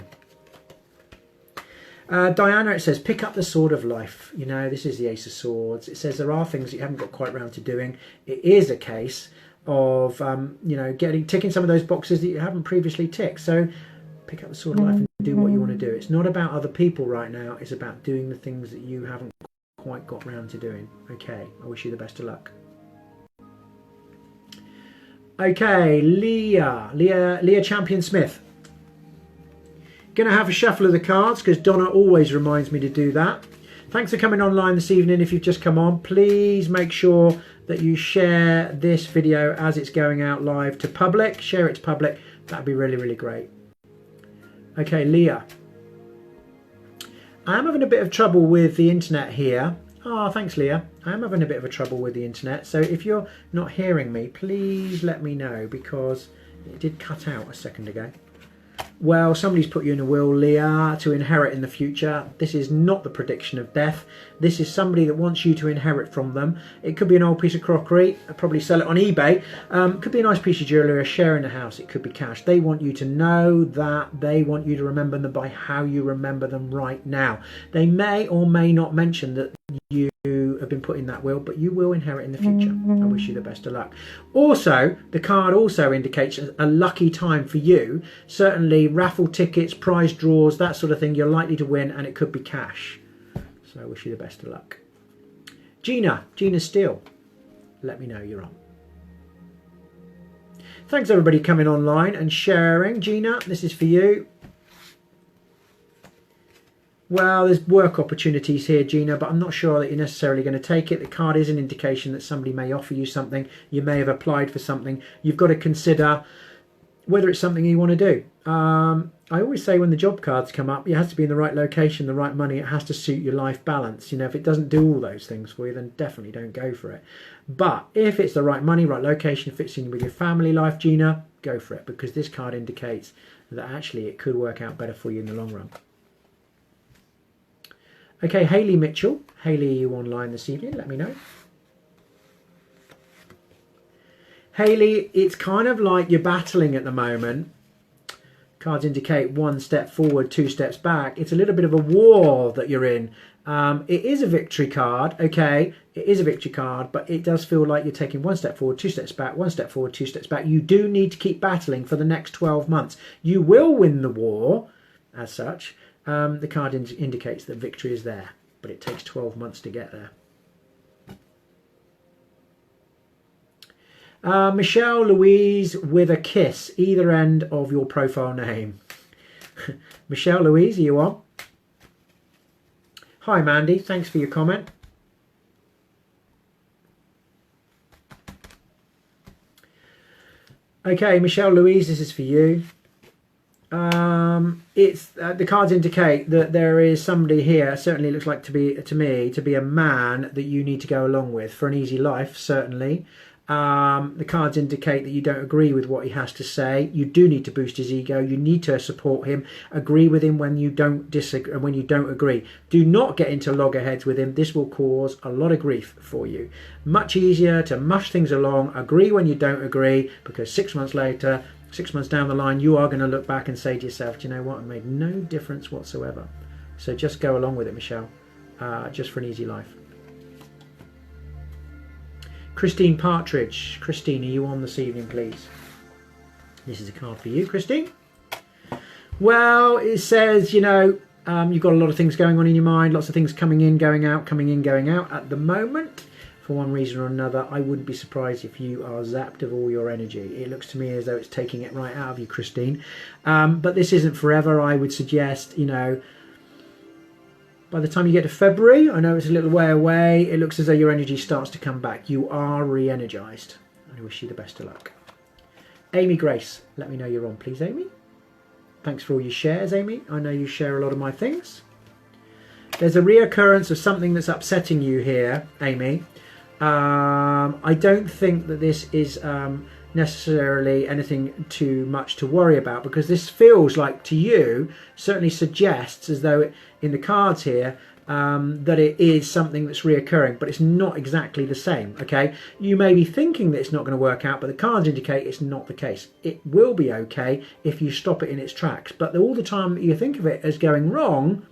Diana, it says, pick up the sword of life. You know, this is the Ace of Swords. It says there are things that you haven't got quite round to doing. It is a case of, you know, ticking some of those boxes that you haven't previously ticked. So pick up the sword of life and do what you want to do. It's not about other people right now. It's about doing the things that you haven't quite got round to doing. Okay, I wish you the best of luck. Okay, Leah Champion Smith. Going to have a shuffle of the cards because Donna always reminds me to do that. Thanks for coming online this evening. If you've just come on, please make sure that you share this video as it's going out live to public. Share it to public. That'd be really, really great. Okay, Leah. I am having a bit of trouble with the internet here. Oh, thanks, Leah. I am having a bit of a trouble with the internet. So if you're not hearing me, please let me know, because it did cut out a second ago. Well, somebody's put you in a will, Leah, to inherit in the future. This is not the prediction of death. This is somebody that wants you to inherit from them. It could be an old piece of crockery. I'll probably sell it on eBay. Could be a nice piece of jewellery, a share in the house. It could be cash. They want you to know that. They want you to remember them by how you remember them right now. They may or may not mention that you have been put in that will, but you will inherit in the future. I wish you the best of luck. Also, the card also indicates a lucky time for you. Certainly raffle tickets, prize draws, that sort of thing, you're likely to win, and it could be cash. So I wish you the best of luck. Gina Steele, let me know you're on. Thanks everybody coming online and sharing. Gina, this is for you. Well, there's work opportunities here, Gina, but I'm not sure that you're necessarily going to take it. The card is an indication that somebody may offer you something. You may have applied for something. You've got to consider whether it's something you want to do. I always say when the job cards come up, it has to be in the right location, the right money. It has to suit your life balance. You know, if it doesn't do all those things for you, then definitely don't go for it. But if it's the right money, right location, fits in with your family life, Gina, go for it, because this card indicates that actually it could work out better for you in the long run. Okay, Hayley Mitchell. Hayley, are you online this evening? Let me know. Hayley, it's kind of like you're battling at the moment. Cards indicate 1 step forward, 2 steps back. It's a little bit of a war that you're in. It is a victory card, okay? It is a victory card, but it does feel like you're taking 1 step forward, 2 steps back, 1 step forward, 2 steps back. You do need to keep battling for the next 12 months. You will win the war as such. The card indicates that victory is there, but it takes 12 months to get there. Michelle Louise with a kiss, either end of your profile name. Michelle Louise, are you on? Hi Mandy, thanks for your comment. Okay, Michelle Louise, this is for you. The cards indicate that there is somebody here, certainly looks like to be a man that you need to go along with for an easy life, certainly. The cards indicate that you don't agree with what he has to say. You do need to boost his ego. You need to support him. Agree with him when you don't disagree, when you don't agree. Do not get into loggerheads with him. This will cause a lot of grief for you. Much easier to mush things along. Agree when you don't agree, because 6 months later, 6 months down the line, you are going to look back and say to yourself, do you know what? It made no difference whatsoever. So just go along with it, Michelle, just for an easy life. Christine Partridge. Christine, are you on this evening, please? This is a card for you, Christine. Well, it says, you know, You've got a lot of things going on in your mind, lots of things coming in, going out at the moment. For one reason or another, I wouldn't be surprised if you are zapped of all your energy. It looks to me as though it's taking it right out of you, Christine. But this isn't forever. I would suggest, you know, by the time you get to February, I know it's a little way away, it looks as though your energy starts to come back. You are re-energized. I wish you the best of luck. Amy Grace, let me know you're on, please, Amy. Thanks for all your shares, Amy. I know you share a lot of my things. There's a reoccurrence of something that's upsetting you here, Amy. I don't think that this is necessarily anything too much to worry about, because this feels like, to you, certainly suggests as though in the cards here that it is something that's reoccurring, but it's not exactly the same. Okay, you may be thinking that it's not going to work out, but the cards indicate it's not the case. It will be okay if you stop it in its tracks, but all the time that you think of it as going wrong,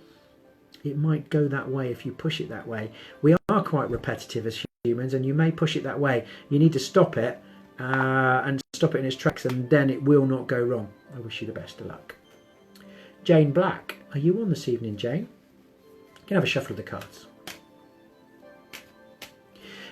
it might go that way if you push it that way. We are quite repetitive as humans, and you may push it that way. You need to stop it and stop it in its tracks, and then it will not go wrong. I wish you the best of luck. Jane Black, are you on this evening, Jane? You can have a shuffle of the cards.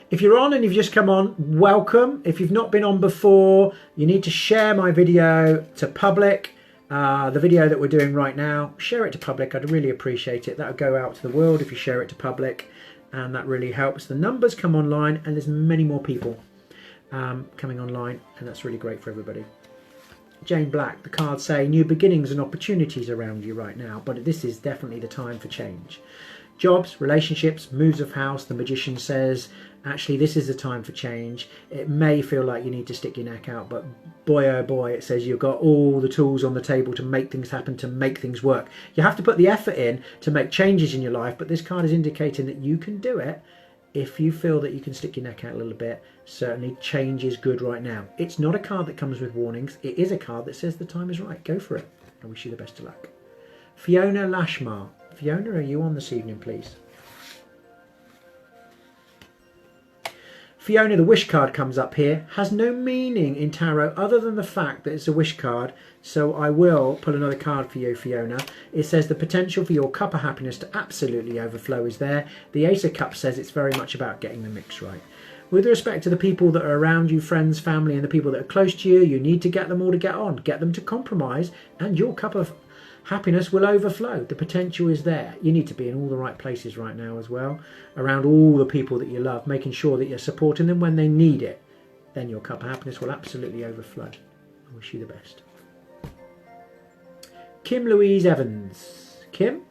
If you're on and you've just come on, welcome. If you've not been on before, you need to share my video to public. The video that we're doing right now, share it to public. I'd really appreciate it. That would go out to the world if you share it to public, and that really helps the numbers come online, and there's many more people coming online, and that's really great for everybody. Jane Black, the cards say new beginnings and opportunities around you right now, but this is definitely the time for change. Jobs, relationships, moves of house. The Magician says actually this is the time for change. It may feel like you need to stick your neck out, but boy oh boy, it says you've got all the tools on the table to make things happen, to make things work. You have to put the effort in to make changes in your life, but this card is indicating that you can do it if you feel that you can stick your neck out a little bit. Certainly change is good right now. It's not a card that comes with warnings. It is a card that says the time is right. Go for it. I wish you the best of luck. Fiona Lashmar. Fiona, are you on this evening, please? Fiona, the wish card comes up here. Has no meaning in tarot other than the fact that it's a wish card. So I will pull another card for you, Fiona. It says the potential for your cup of happiness to absolutely overflow is there. The Ace of Cups says it's very much about getting the mix right. With respect to the people that are around you, friends, family, and the people that are close to you, you need to get them all to get on. Get them to compromise, and your cup of happiness will overflow. The potential is there. You need to be in all the right places right now as well, around all the people that you love, making sure that you're supporting them when they need it. Then your cup of happiness will absolutely overflow. I wish you the best. Kim Louise Evans. Kim,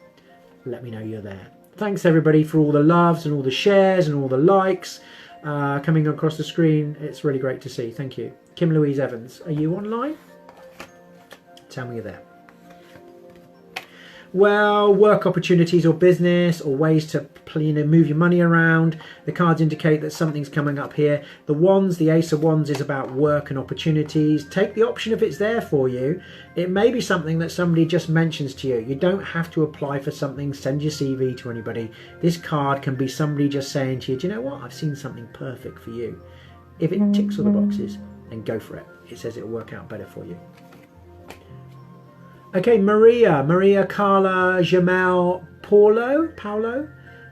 let me know you're there. Thanks everybody for all the loves and all the shares and all the likes coming across the screen. It's really great to see. Thank you. Kim Louise Evans, are you online? Tell me you're there. Well, work opportunities or business or ways to move your money around. The cards indicate that something's coming up here. The Wands, the Ace of Wands is about work and opportunities. Take the option if it's there for you. It may be something that somebody just mentions to you. You don't have to apply for something, send your CV to anybody. This card can be somebody just saying to you, do you know what? I've seen something perfect for you. If it ticks all the boxes, then go for it. It says it'll work out better for you. Okay, Maria Carla Jamel Paulo,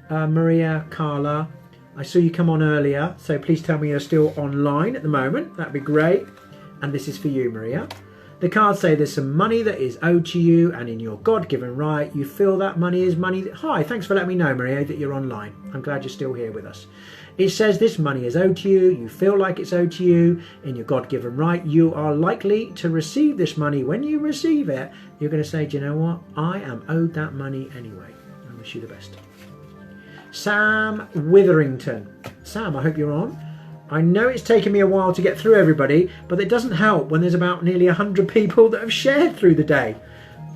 Maria Carla, I saw you come on earlier, so please tell me you're still online at the moment. That'd be great. And this is for you, Maria. The cards say there's some money that is owed to you, and in your God-given right, you feel that money is money. Hi, thanks for letting me know, Maria, that you're online. I'm glad you're still here with us. It says this money is owed to you. You feel like it's owed to you. In your God-given right, you are likely to receive this money. When you receive it, you're going to say, do you know what? I am owed that money anyway. I wish you the best. Sam Witherington. Sam, I hope you're on. I know it's taken me a while to get through everybody, but it doesn't help when there's about nearly 100 people that have shared through the day.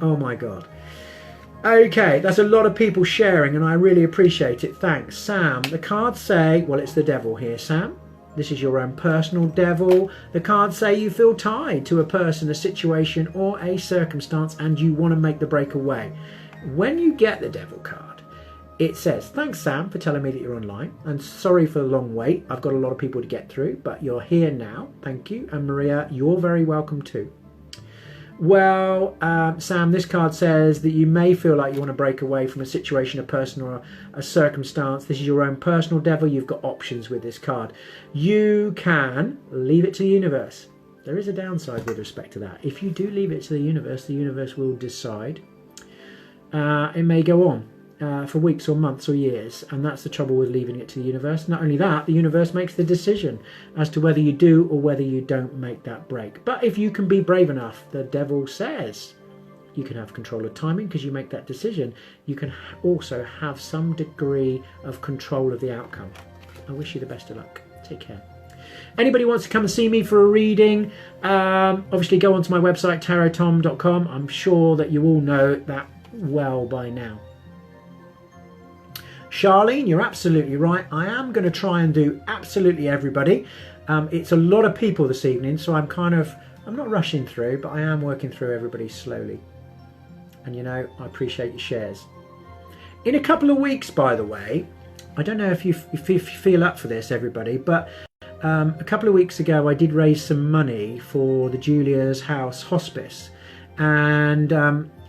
Oh my God. Okay, that's a lot of people sharing, and I really appreciate it. Thanks, Sam. The cards say, well, it's the devil here, Sam. This is your own personal devil. The cards say you feel tied to a person, a situation, or a circumstance, and you want to make the break away. When you get the devil card, it says, thanks, Sam, for telling me that you're online. And sorry for the long wait. I've got a lot of people to get through, but you're here now. Thank you. And Maria, you're very welcome too. Well, Sam, this card says that you may feel like you want to break away from a situation, a person, or a circumstance. This is your own personal devil. You've got options with this card. You can leave it to the universe. There is a downside with respect to that. If you do leave it to the universe will decide. It may go on for weeks or months or years, and that's the trouble with leaving it to the universe. Not only that, the universe makes the decision as to whether you do or whether you don't make that break. But if you can be brave enough, the devil says you can have control of timing because you make that decision. You can also have some degree of control of the outcome. I wish you the best of luck. Take care. Anybody wants to come and see me for a reading, obviously go onto my website, tarottom.com. I'm sure that you all know that well by now. Charlene, you're absolutely right. I am going to try and do absolutely everybody. It's a lot of people this evening, so I'm not rushing through, but I am working through everybody slowly. And you know, I appreciate your shares. In a couple of weeks, by the way, I don't know if you feel up for this, everybody, but a couple of weeks ago I did raise some money for the Julia's House Hospice, and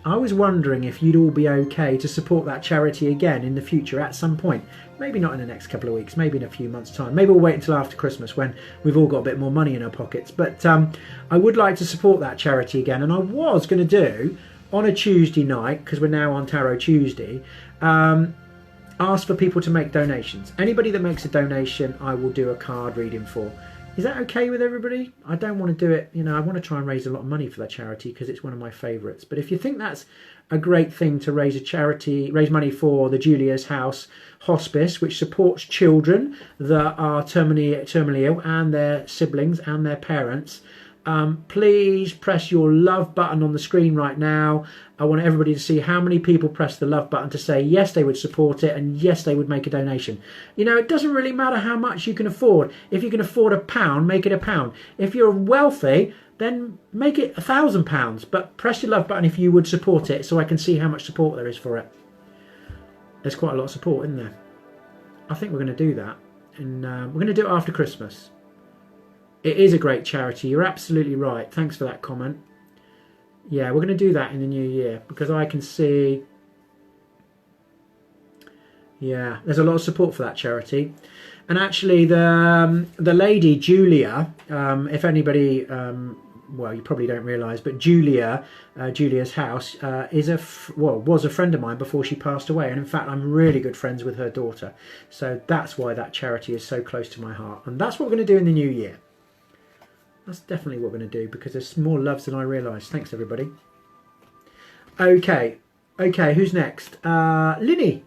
I was wondering if you'd all be okay to support that charity again in the future at some point. Maybe not in the next couple of weeks, maybe in a few months' time. Maybe we'll wait until after Christmas when we've all got a bit more money in our pockets. But I would like to support that charity again, and I was going to do on a Tuesday night, because we're now on Tarot Tuesday, ask for people to make donations. Anybody that makes a donation, I will do a card reading for. Is that okay with everybody? I don't want to do it, you know, I want to try and raise a lot of money for that charity because it's one of my favourites. But if you think that's a great thing to raise money for the Julia's House Hospice, which supports children that are terminally ill and their siblings and their parents, please press your love button on the screen right now. I want everybody to see how many people press the love button to say yes, they would support it, and yes, they would make a donation. You know, it doesn't really matter how much you can afford. If you can afford £1, make it £1. If you're wealthy, then make it £1,000. But press your love button if you would support it, so I can see how much support there is for it. There's quite a lot of support, isn't there? I think we're going to do that, and we're going to do it after Christmas. It is a great charity. You're absolutely right. Thanks for that comment. Yeah, we're going to do that in the new year because I can see, yeah, there's a lot of support for that charity. And actually the lady, Julia, if anybody, well, you probably don't realise, but Julia's House, was a friend of mine before she passed away. And in fact, I'm really good friends with her daughter. So that's why that charity is so close to my heart. And that's what we're going to do in the new year. That's definitely what we're going to do because there's more loves than I realised. Thanks, everybody. Okay, who's next? Linny.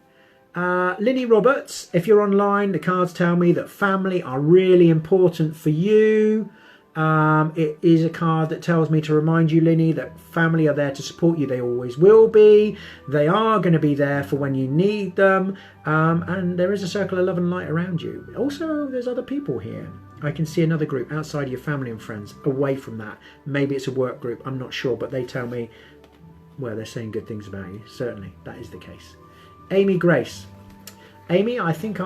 Linny Roberts, if you're online, the cards tell me that family are really important for you. It is a card that tells me to remind you, Linny, that family are there to support you. They always will be. They are going to be there for when you need them. And there is a circle of love and light around you. Also, there's other people here. I can see another group outside of your family and friends, away from that. Maybe it's a work group, I'm not sure, but they tell me, well, they're saying good things about you. Certainly, that is the case. Amy Grace. Amy, I think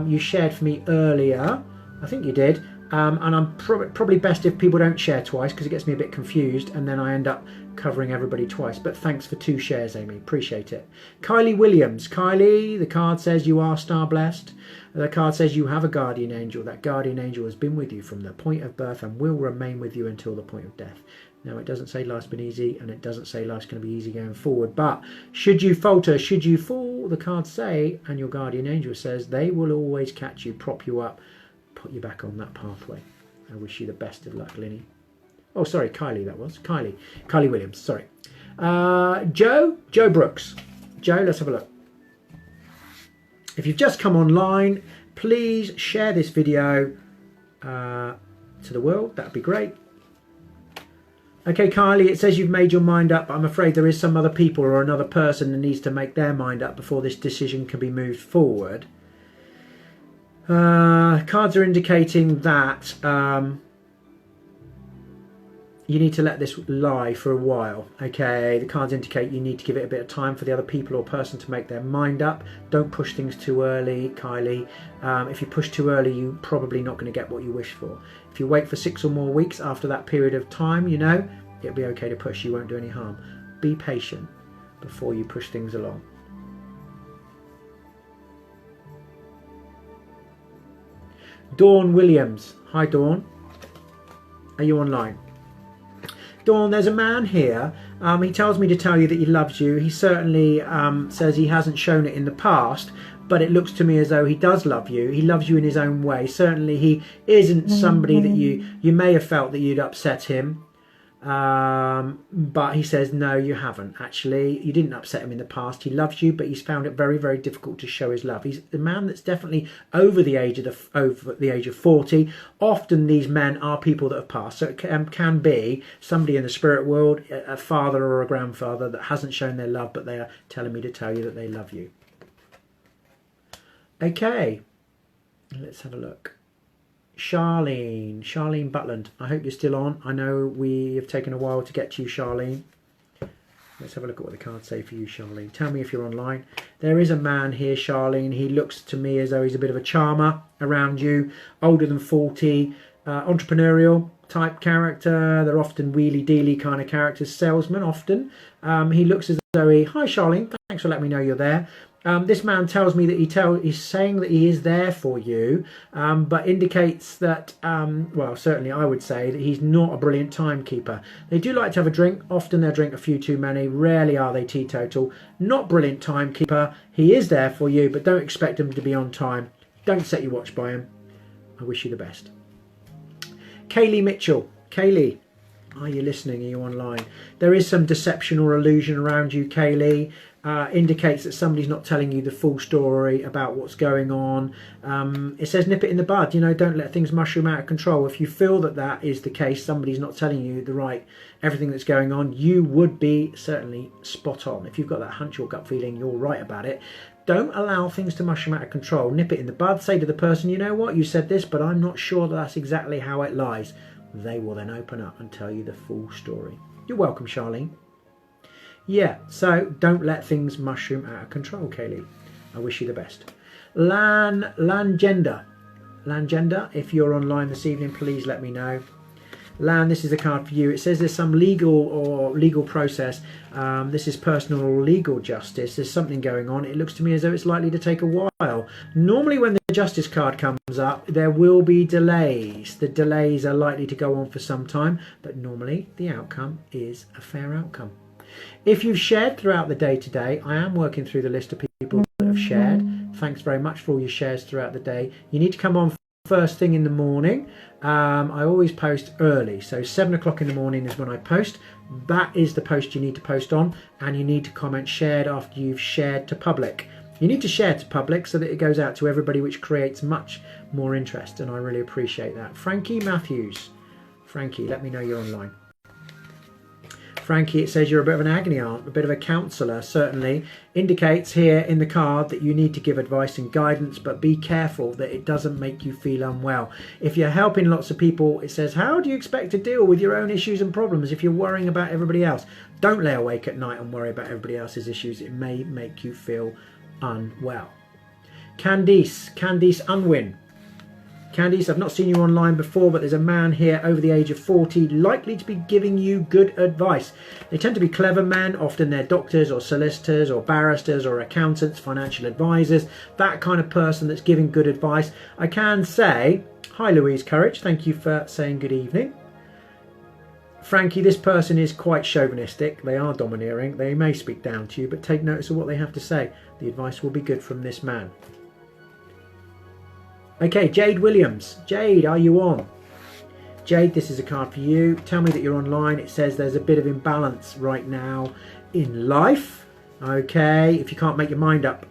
you shared for me earlier. I think you did. And I'm probably best if people don't share twice because it gets me a bit confused and then I end up covering everybody twice. But thanks for 2 shares, Amy. Appreciate it. Kylie Williams. Kylie, the card says you are star blessed. The card says you have a guardian angel. That guardian angel has been with you from the point of birth and will remain with you until the point of death. Now, it doesn't say life's been easy and it doesn't say life's going to be easy going forward. But should you falter, should you fall, the cards say, and your guardian angel says, they will always catch you, prop you up, put you back on that pathway. I wish you the best of luck, Linny. Oh, sorry, Kylie that was. Kylie Williams, sorry. Joe Brooks. Joe, let's have a look. If you've just come online, please share this video to the world. That'd be great. Okay, Kylie, it says you've made your mind up. I'm afraid there is some other people or another person that needs to make their mind up before this decision can be moved forward. Cards are indicating that you need to let this lie for a while. Okay, the cards indicate you need to give it a bit of time for the other people or person to make their mind up. Don't push things too early, Kylie. If you push too early, you're probably not going to get what you wish for. If you wait for 6 or more weeks after that period of time, you know, It'll be okay to push. You won't do any harm. Be patient before you push things along. Dawn Williams. Hi, Dawn. Are you online? Dawn, there's a man here. He tells me to tell you that he loves you. He certainly says he hasn't shown it in the past, but it looks to me as though he does love you. He loves you in his own way. Certainly he isn't somebody that you may have felt that you'd upset him. But he says, no, you haven't. Actually, you didn't upset him in the past. He loves you, but he's found it very, very difficult to show his love. He's a man that's definitely over the age of 40. Often these men are people that have passed. So it can be somebody in the spirit world, a father or a grandfather that hasn't shown their love, but they are telling me to tell you that they love you. Okay, let's have a look. Charlene Butland, I hope you're still on. I know we have taken a while to get to you, Charlene. Let's have a look at what the cards say for you, Charlene. Tell me if you're online. There is a man here, Charlene. He looks to me as though he's a bit of a charmer around you, older than 40, entrepreneurial type character. They're often wheelie-dealy kind of characters, salesman often. He looks as though hi, Charlene, thanks for letting me know you're there. This man tells me that he's saying that he is there for you, but indicates that, well, certainly I would say that he's not a brilliant timekeeper. They do like to have a drink. Often they'll drink a few too many. Rarely are they teetotal. Not brilliant timekeeper. He is there for you, but don't expect him to be on time. Don't set your watch by him. I wish you the best. Kaylee Mitchell. Kaylee, are you listening? Are you online? There is some deception or illusion around you, Kaylee. Indicates that somebody's not telling you the full story about what's going on. It says nip it in the bud, don't let things mushroom out of control. If you feel that that is the case, somebody's not telling you everything that's going on, you would be certainly spot on. If you've got that hunch or gut feeling, you're right about it. Don't allow things to mushroom out of control. Nip it in the bud. Say to the person, you know what, you said this, but I'm not sure that that's exactly how it lies. They will then open up and tell you the full story. You're welcome, Charlene. Yeah, so don't let things mushroom out of control, Kaylee. I wish you the best. Langender, if you're online this evening, please let me know. Lan, this is a card for you. It says there's some legal process. This is personal or legal justice. There's something going on. It looks to me as though it's likely to take a while. Normally when the justice card comes up, there will be delays. The delays are likely to go on for some time, but normally the outcome is a fair outcome. If you've shared throughout the day today, I am working through the list of people that have shared. Thanks very much for all your shares throughout the day. You need to come on first thing in the morning. I always post early, so 7 o'clock in the morning is when I post. That is the post you need to post on, and you need to comment shared after you've shared to public. You need to share to public so that it goes out to everybody, which creates much more interest, and I really appreciate that. Frankie Matthews. Frankie, let me know you're online. Frankie, it says you're a bit of an agony aunt, a bit of a counsellor, certainly. Indicates here in the card that you need to give advice and guidance, but be careful that it doesn't make you feel unwell. If you're helping lots of people, it says, how do you expect to deal with your own issues and problems if you're worrying about everybody else? Don't lay awake at night and worry about everybody else's issues. It may make you feel unwell. Candice Unwin. Candice, I've not seen you online before, but there's a man here over the age of 40 likely to be giving you good advice. They tend to be clever men. Often they're doctors or solicitors or barristers or accountants, financial advisors, that kind of person that's giving good advice. I can say, hi Louise Courage, thank you for saying good evening. Frankie, this person is quite chauvinistic. They are domineering. They may speak down to you, but take notice of what they have to say. The advice will be good from this man. Okay, Jade Williams. Jade, are you on? Jade, this is a card for you. Tell me that you're online. It says there's a bit of imbalance right now in life. Okay, if you can't make your mind up,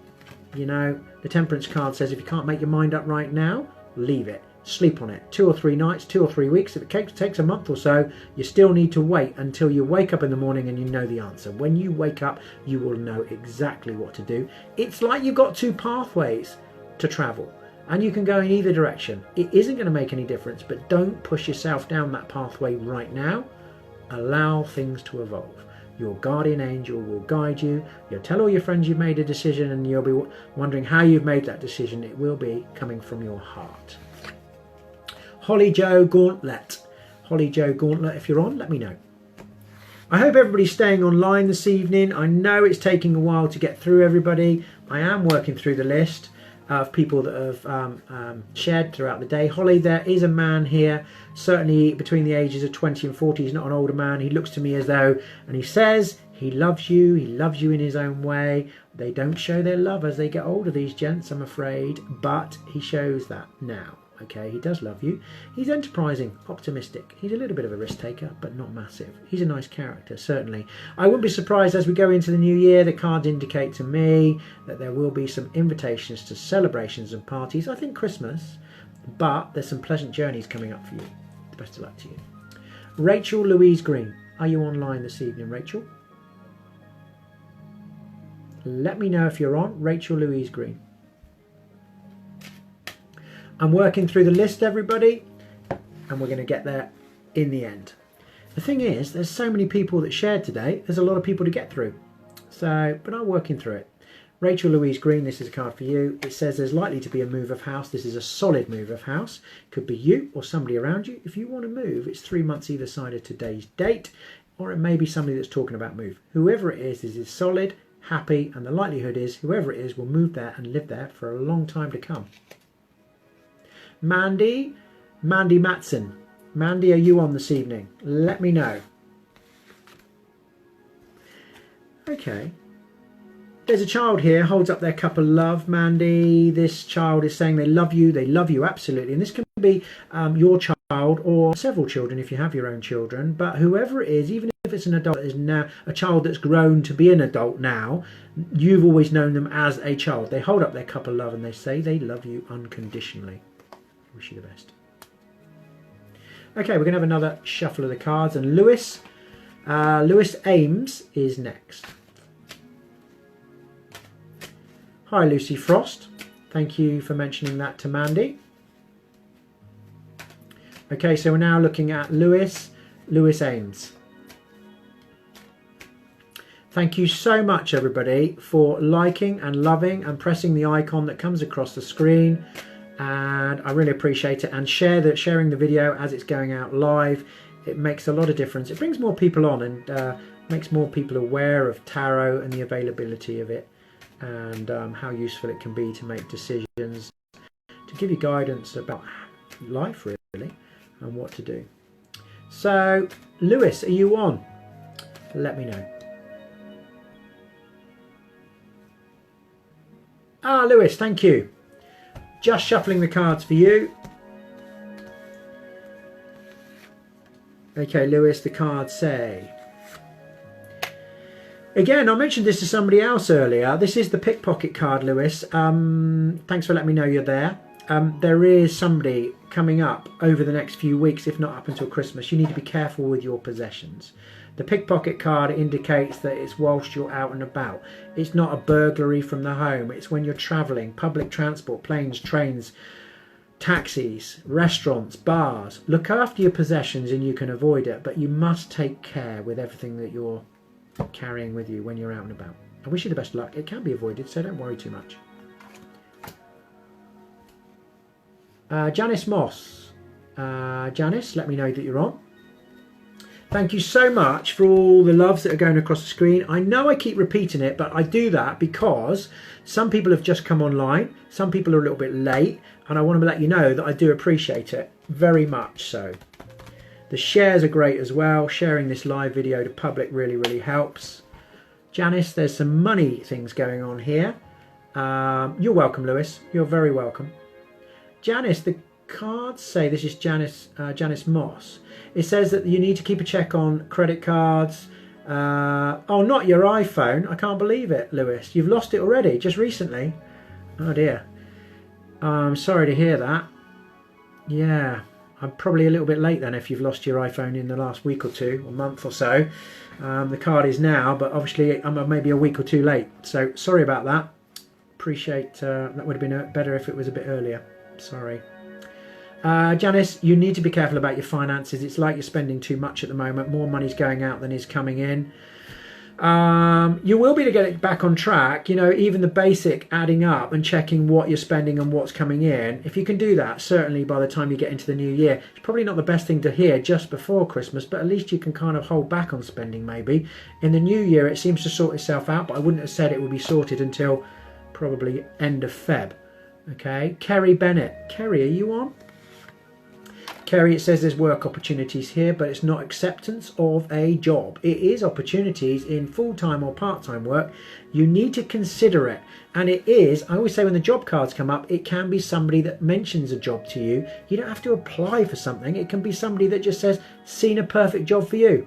the Temperance card says if you can't make your mind up right now, leave it. Sleep on it. 2 or 3 nights, 2 or 3 weeks. If it takes a month or so, you still need to wait until you wake up in the morning and you know the answer. When you wake up, you will know exactly what to do. It's like you've got 2 pathways to travel. And you can go in either direction. It isn't going to make any difference, but don't push yourself down that pathway right now. Allow things to evolve. Your guardian angel will guide you. You'll tell all your friends you've made a decision and you'll be wondering how you've made that decision. It will be coming from your heart. Holly Jo Gauntlet. Holly Jo Gauntlet, if you're on, let me know. I hope everybody's staying online this evening. I know it's taking a while to get through everybody. I am working through the list of people that have shared throughout the day. Holly, there is a man here, certainly between the ages of 20 and 40. He's not an older man. He looks to me as though, and he says he loves you in his own way. They don't show their love as they get older, these gents, I'm afraid, but he shows that now. Okay, he does love you. He's enterprising, optimistic. He's a little bit of a risk taker, but not massive. He's a nice character, certainly. I wouldn't be surprised as we go into the new year. The cards indicate to me that there will be some invitations to celebrations and parties. I think Christmas, but there's some pleasant journeys coming up for you. The best of luck to you. Rachel Louise Green, are you online this evening, Rachel? Let me know if you're on. Rachel Louise Green. I'm working through the list, everybody, and we're going to get there in the end. The thing is, there's so many people that shared today. There's a lot of people to get through. So, but I'm working through it. Rachel Louise Green, this is a card for you. It says there's likely to be a move of house. This is a solid move of house. Could be you or somebody around you. If you want to move, it's 3 months either side of today's date, or it may be somebody that's talking about move. Whoever it is solid, happy, and the likelihood is whoever it is will move there and live there for a long time to come. Mandy Matson. Mandy, are you on this evening? Let me know. Okay. There's a child here, holds up their cup of love, Mandy. This child is saying they love you absolutely. And this can be your child or several children if you have your own children. But whoever it is, even if it's an adult that is now a child that's grown to be an adult now, you've always known them as a child. They hold up their cup of love and they say they love you unconditionally. Wish you the best. Okay, we're going to have another shuffle of the cards, and Lewis Ames is next. Hi, Lucy Frost. Thank you for mentioning that to Mandy. Okay, so we're now looking at Lewis Ames. Thank you so much, everybody, for liking and loving and pressing the icon that comes across the screen. And I really appreciate it, and sharing the video as it's going out live. It makes a lot of difference. It brings more people on and makes more people aware of tarot and the availability of it, and how useful it can be to make decisions, to give you guidance about life really and what to do. So Lewis, are you on? Let me know. Lewis, thank you. Just shuffling the cards for you. Okay, Lewis, the cards say... Again, I mentioned this to somebody else earlier. This is the pickpocket card, Lewis. Thanks for letting me know you're there. There is somebody coming up over the next few weeks, if not up until Christmas. You need to be careful with your possessions. The pickpocket card indicates that it's whilst you're out and about. It's not a burglary from the home. It's when you're travelling, public transport, planes, trains, taxis, restaurants, bars. Look after your possessions and you can avoid it, but you must take care with everything that you're carrying with you when you're out and about. I wish you the best of luck. It can be avoided, so don't worry too much. Janice Moss. Janice, let me know that you're on. Thank you so much for all the loves that are going across the screen. I know I keep repeating it, but I do that because some people have just come online. Some people are a little bit late, and I want to let you know that I do appreciate it very much so. The shares are great as well. Sharing this live video to public really, really helps. Janice, there's some money things going on here. You're welcome, Lewis. You're very welcome. Janice, the cards say, this is Janice Moss. It says that you need to keep a check on credit cards. Oh, not your iPhone. I can't believe it, Lewis. You've lost it already, just recently. Oh dear. I'm sorry to hear that. Yeah, I'm probably a little bit late then if you've lost your iPhone in the last week or two, or month or so. The card is now, but obviously I'm maybe a week or two late. So sorry about that. Appreciate that would have been better if it was a bit earlier. Sorry. Janice, you need to be careful about your finances. It's like you're spending too much at the moment. More money's going out than is coming in. You will be able to get it back on track. You know, even the basic adding up and checking what you're spending and what's coming in. If you can do that, certainly by the time you get into the new year, it's probably not the best thing to hear just before Christmas, but at least you can kind of hold back on spending maybe. In the new year, it seems to sort itself out, but I wouldn't have said it would be sorted until probably end of Feb. Okay, Kerry Bennett. Kerry, are you on? Kerry, it says there's work opportunities here, but it's not acceptance of a job. It is opportunities in full-time or part-time work. You need to consider it. And it is, I always say when the job cards come up, it can be somebody that mentions a job to you. You don't have to apply for something. It can be somebody that just says, seen a perfect job for you.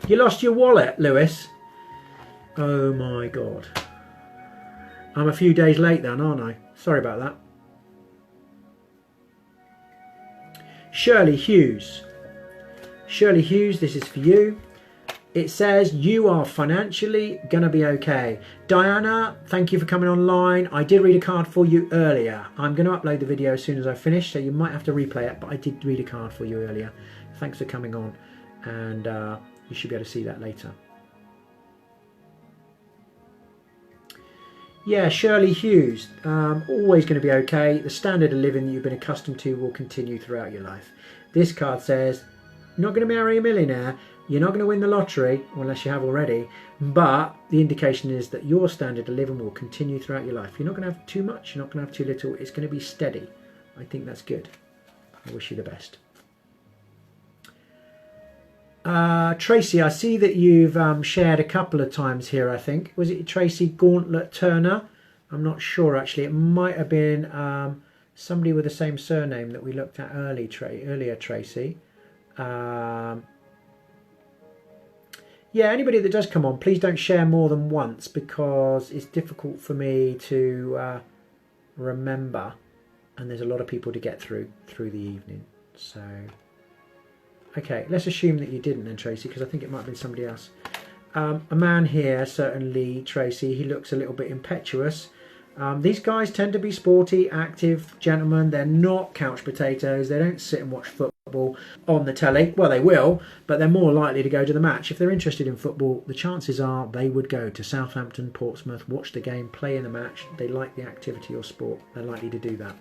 You lost your wallet, Lewis. Oh my God. I'm a few days late then, aren't I? Sorry about that. Shirley Hughes. Shirley Hughes, this is for you. It says you are financially going to be okay. Diana, thank you for coming online. I did read a card for you earlier. I'm going to upload the video as soon as I finish, so you might have to replay it, but I did read a card for you earlier. Thanks for coming on, and you should be able to see that later. Yeah, Shirley Hughes, always going to be okay. The standard of living that you've been accustomed to will continue throughout your life. This card says, you're not going to marry a millionaire, you're not going to win the lottery, unless you have already, but the indication is that your standard of living will continue throughout your life. You're not going to have too much, you're not going to have too little, it's going to be steady. I think that's good. I wish you the best. Tracy, I see that you've shared a couple of times here, I think. Was it Tracy Gauntlet Turner? I'm not sure, actually. It might have been somebody with the same surname that we looked at earlier, Tracy. Yeah, anybody that does come on, please don't share more than once, because it's difficult for me to remember, and there's a lot of people to get through the evening. So... okay, let's assume that you didn't then, Tracy, because I think it might have been somebody else. A man here, certainly, Tracy, he looks a little bit impetuous. These guys tend to be sporty, active gentlemen. They're not couch potatoes. They don't sit and watch football on the telly. Well, they will, but they're more likely to go to the match. If they're interested in football, the chances are they would go to Southampton, Portsmouth, watch the game, play in the match. They like the activity or sport. They're likely to do that.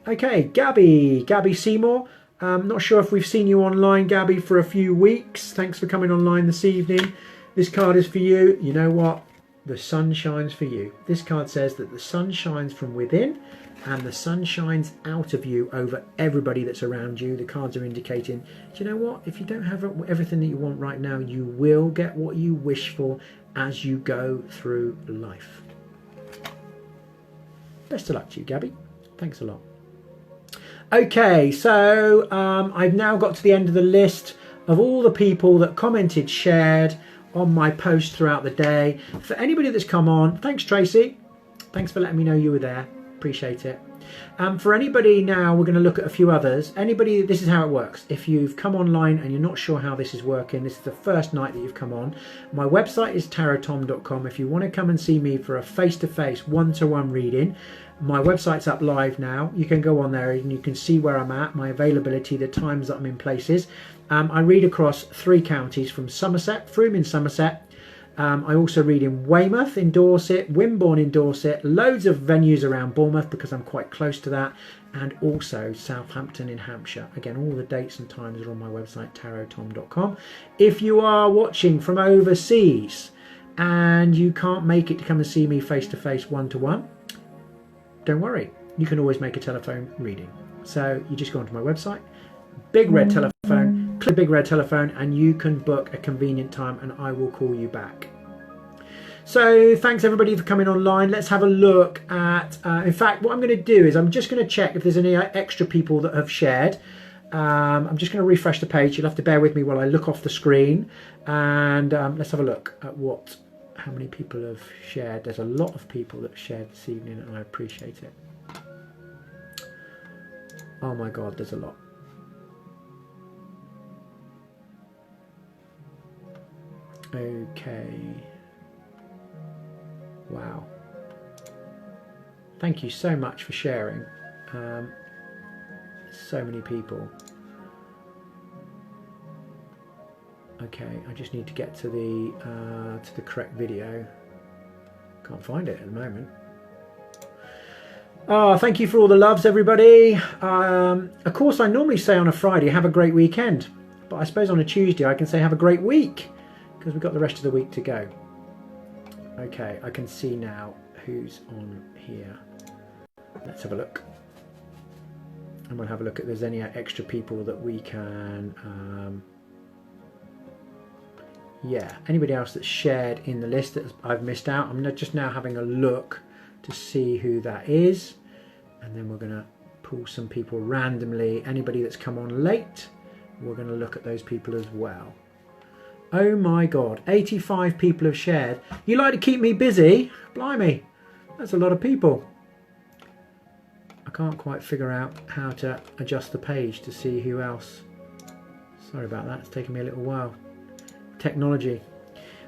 Okay, Gabby Seymour. Not sure if we've seen you online, Gabby, for a few weeks. Thanks for coming online this evening. This card is for you. You know what? The sun shines for you. This card says that the sun shines from within and the sun shines out of you over everybody that's around you. The cards are indicating, do you know what? If you don't have everything that you want right now, you will get what you wish for as you go through life. Best of luck to you, Gabby. Thanks a lot. Okay, so I've now got to the end of the list of all the people that commented, shared on my post throughout the day. For anybody that's come on, thanks Tracy. Thanks for letting me know you were there. Appreciate it. For anybody now, we're going to look at a few others. Anybody, this is how it works. If you've come online and you're not sure how this is working, this is the first night that you've come on. My website is tarottom.com. If you want to come and see me for a face-to-face, one-to-one reading, my website's up live now. You can go on there and you can see where I'm at, my availability, the times that I'm in places. I read across 3 counties from Somerset, Frome in Somerset. I also read in Weymouth in Dorset, Wimborne in Dorset, loads of venues around Bournemouth because I'm quite close to that, and also Southampton in Hampshire. Again, all the dates and times are on my website, tarottom.com. If you are watching from overseas and you can't make it to come and see me face-to-face, one-to-one, don't worry, you can always make a telephone reading. So you just go onto my website, big red telephone, click big red telephone, and you can book a convenient time and I will call you back. So thanks everybody for coming online. Let's have a look at, in fact, what I'm going to do is I'm just going to check if there's any extra people that have shared. I'm just going to refresh the page. You'll have to bear with me while I look off the screen, and let's have a look at how many people have shared. There's a lot of people that have shared this evening and I appreciate it. Oh my God, there's a lot. Okay. Wow. Thank you so much for sharing. So many people. Okay, I just need to get to the correct video. Can't find it at the moment. Oh, thank you for all the loves, everybody. Of course, I normally say on a Friday, have a great weekend. But I suppose on a Tuesday, I can say have a great week, because we've got the rest of the week to go. Okay, I can see now who's on here. Let's have a look. And we'll have a look if there's any extra people that we can... yeah, anybody else that's shared in the list that I've missed out. I'm just now having a look to see who that is. And then we're going to pull some people randomly. Anybody that's come on late, we're going to look at those people as well. Oh my God, 85 people have shared. You like to keep me busy? Blimey, that's a lot of people. I can't quite figure out how to adjust the page to see who else. Sorry about that, it's taken me a little while. Technology.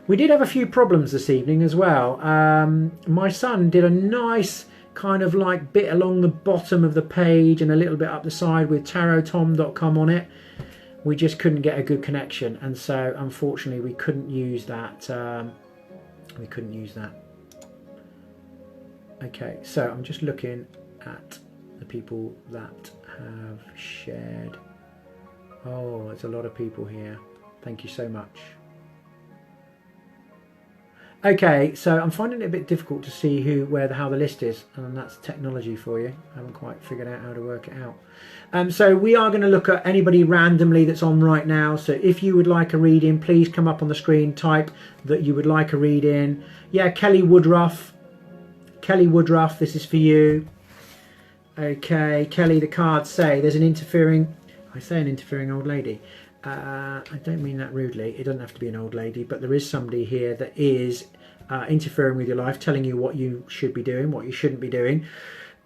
We did have a few problems this evening as well. My son did a nice kind of like bit along the bottom of the page and a little bit up the side with tarottom.com on it. We just couldn't get a good connection, and so unfortunately we couldn't use that. Okay, so I'm just looking at the people that have shared. Oh, there's a lot of people here. Thank you so much. Okay, so I'm finding it a bit difficult to see how the list is, and that's technology for you. I haven't quite figured out how to work it out. So we are going to look at anybody randomly that's on right now. So if you would like a reading, please come up on the screen, type that you would like a reading. Yeah, Kelly Woodruff. Kelly Woodruff, this is for you. Okay, Kelly, the cards say there's an interfering, I say an interfering old lady. I don't mean that rudely. It doesn't have to be an old lady, but there is somebody here that is interfering with your life, telling you what you should be doing, what you shouldn't be doing.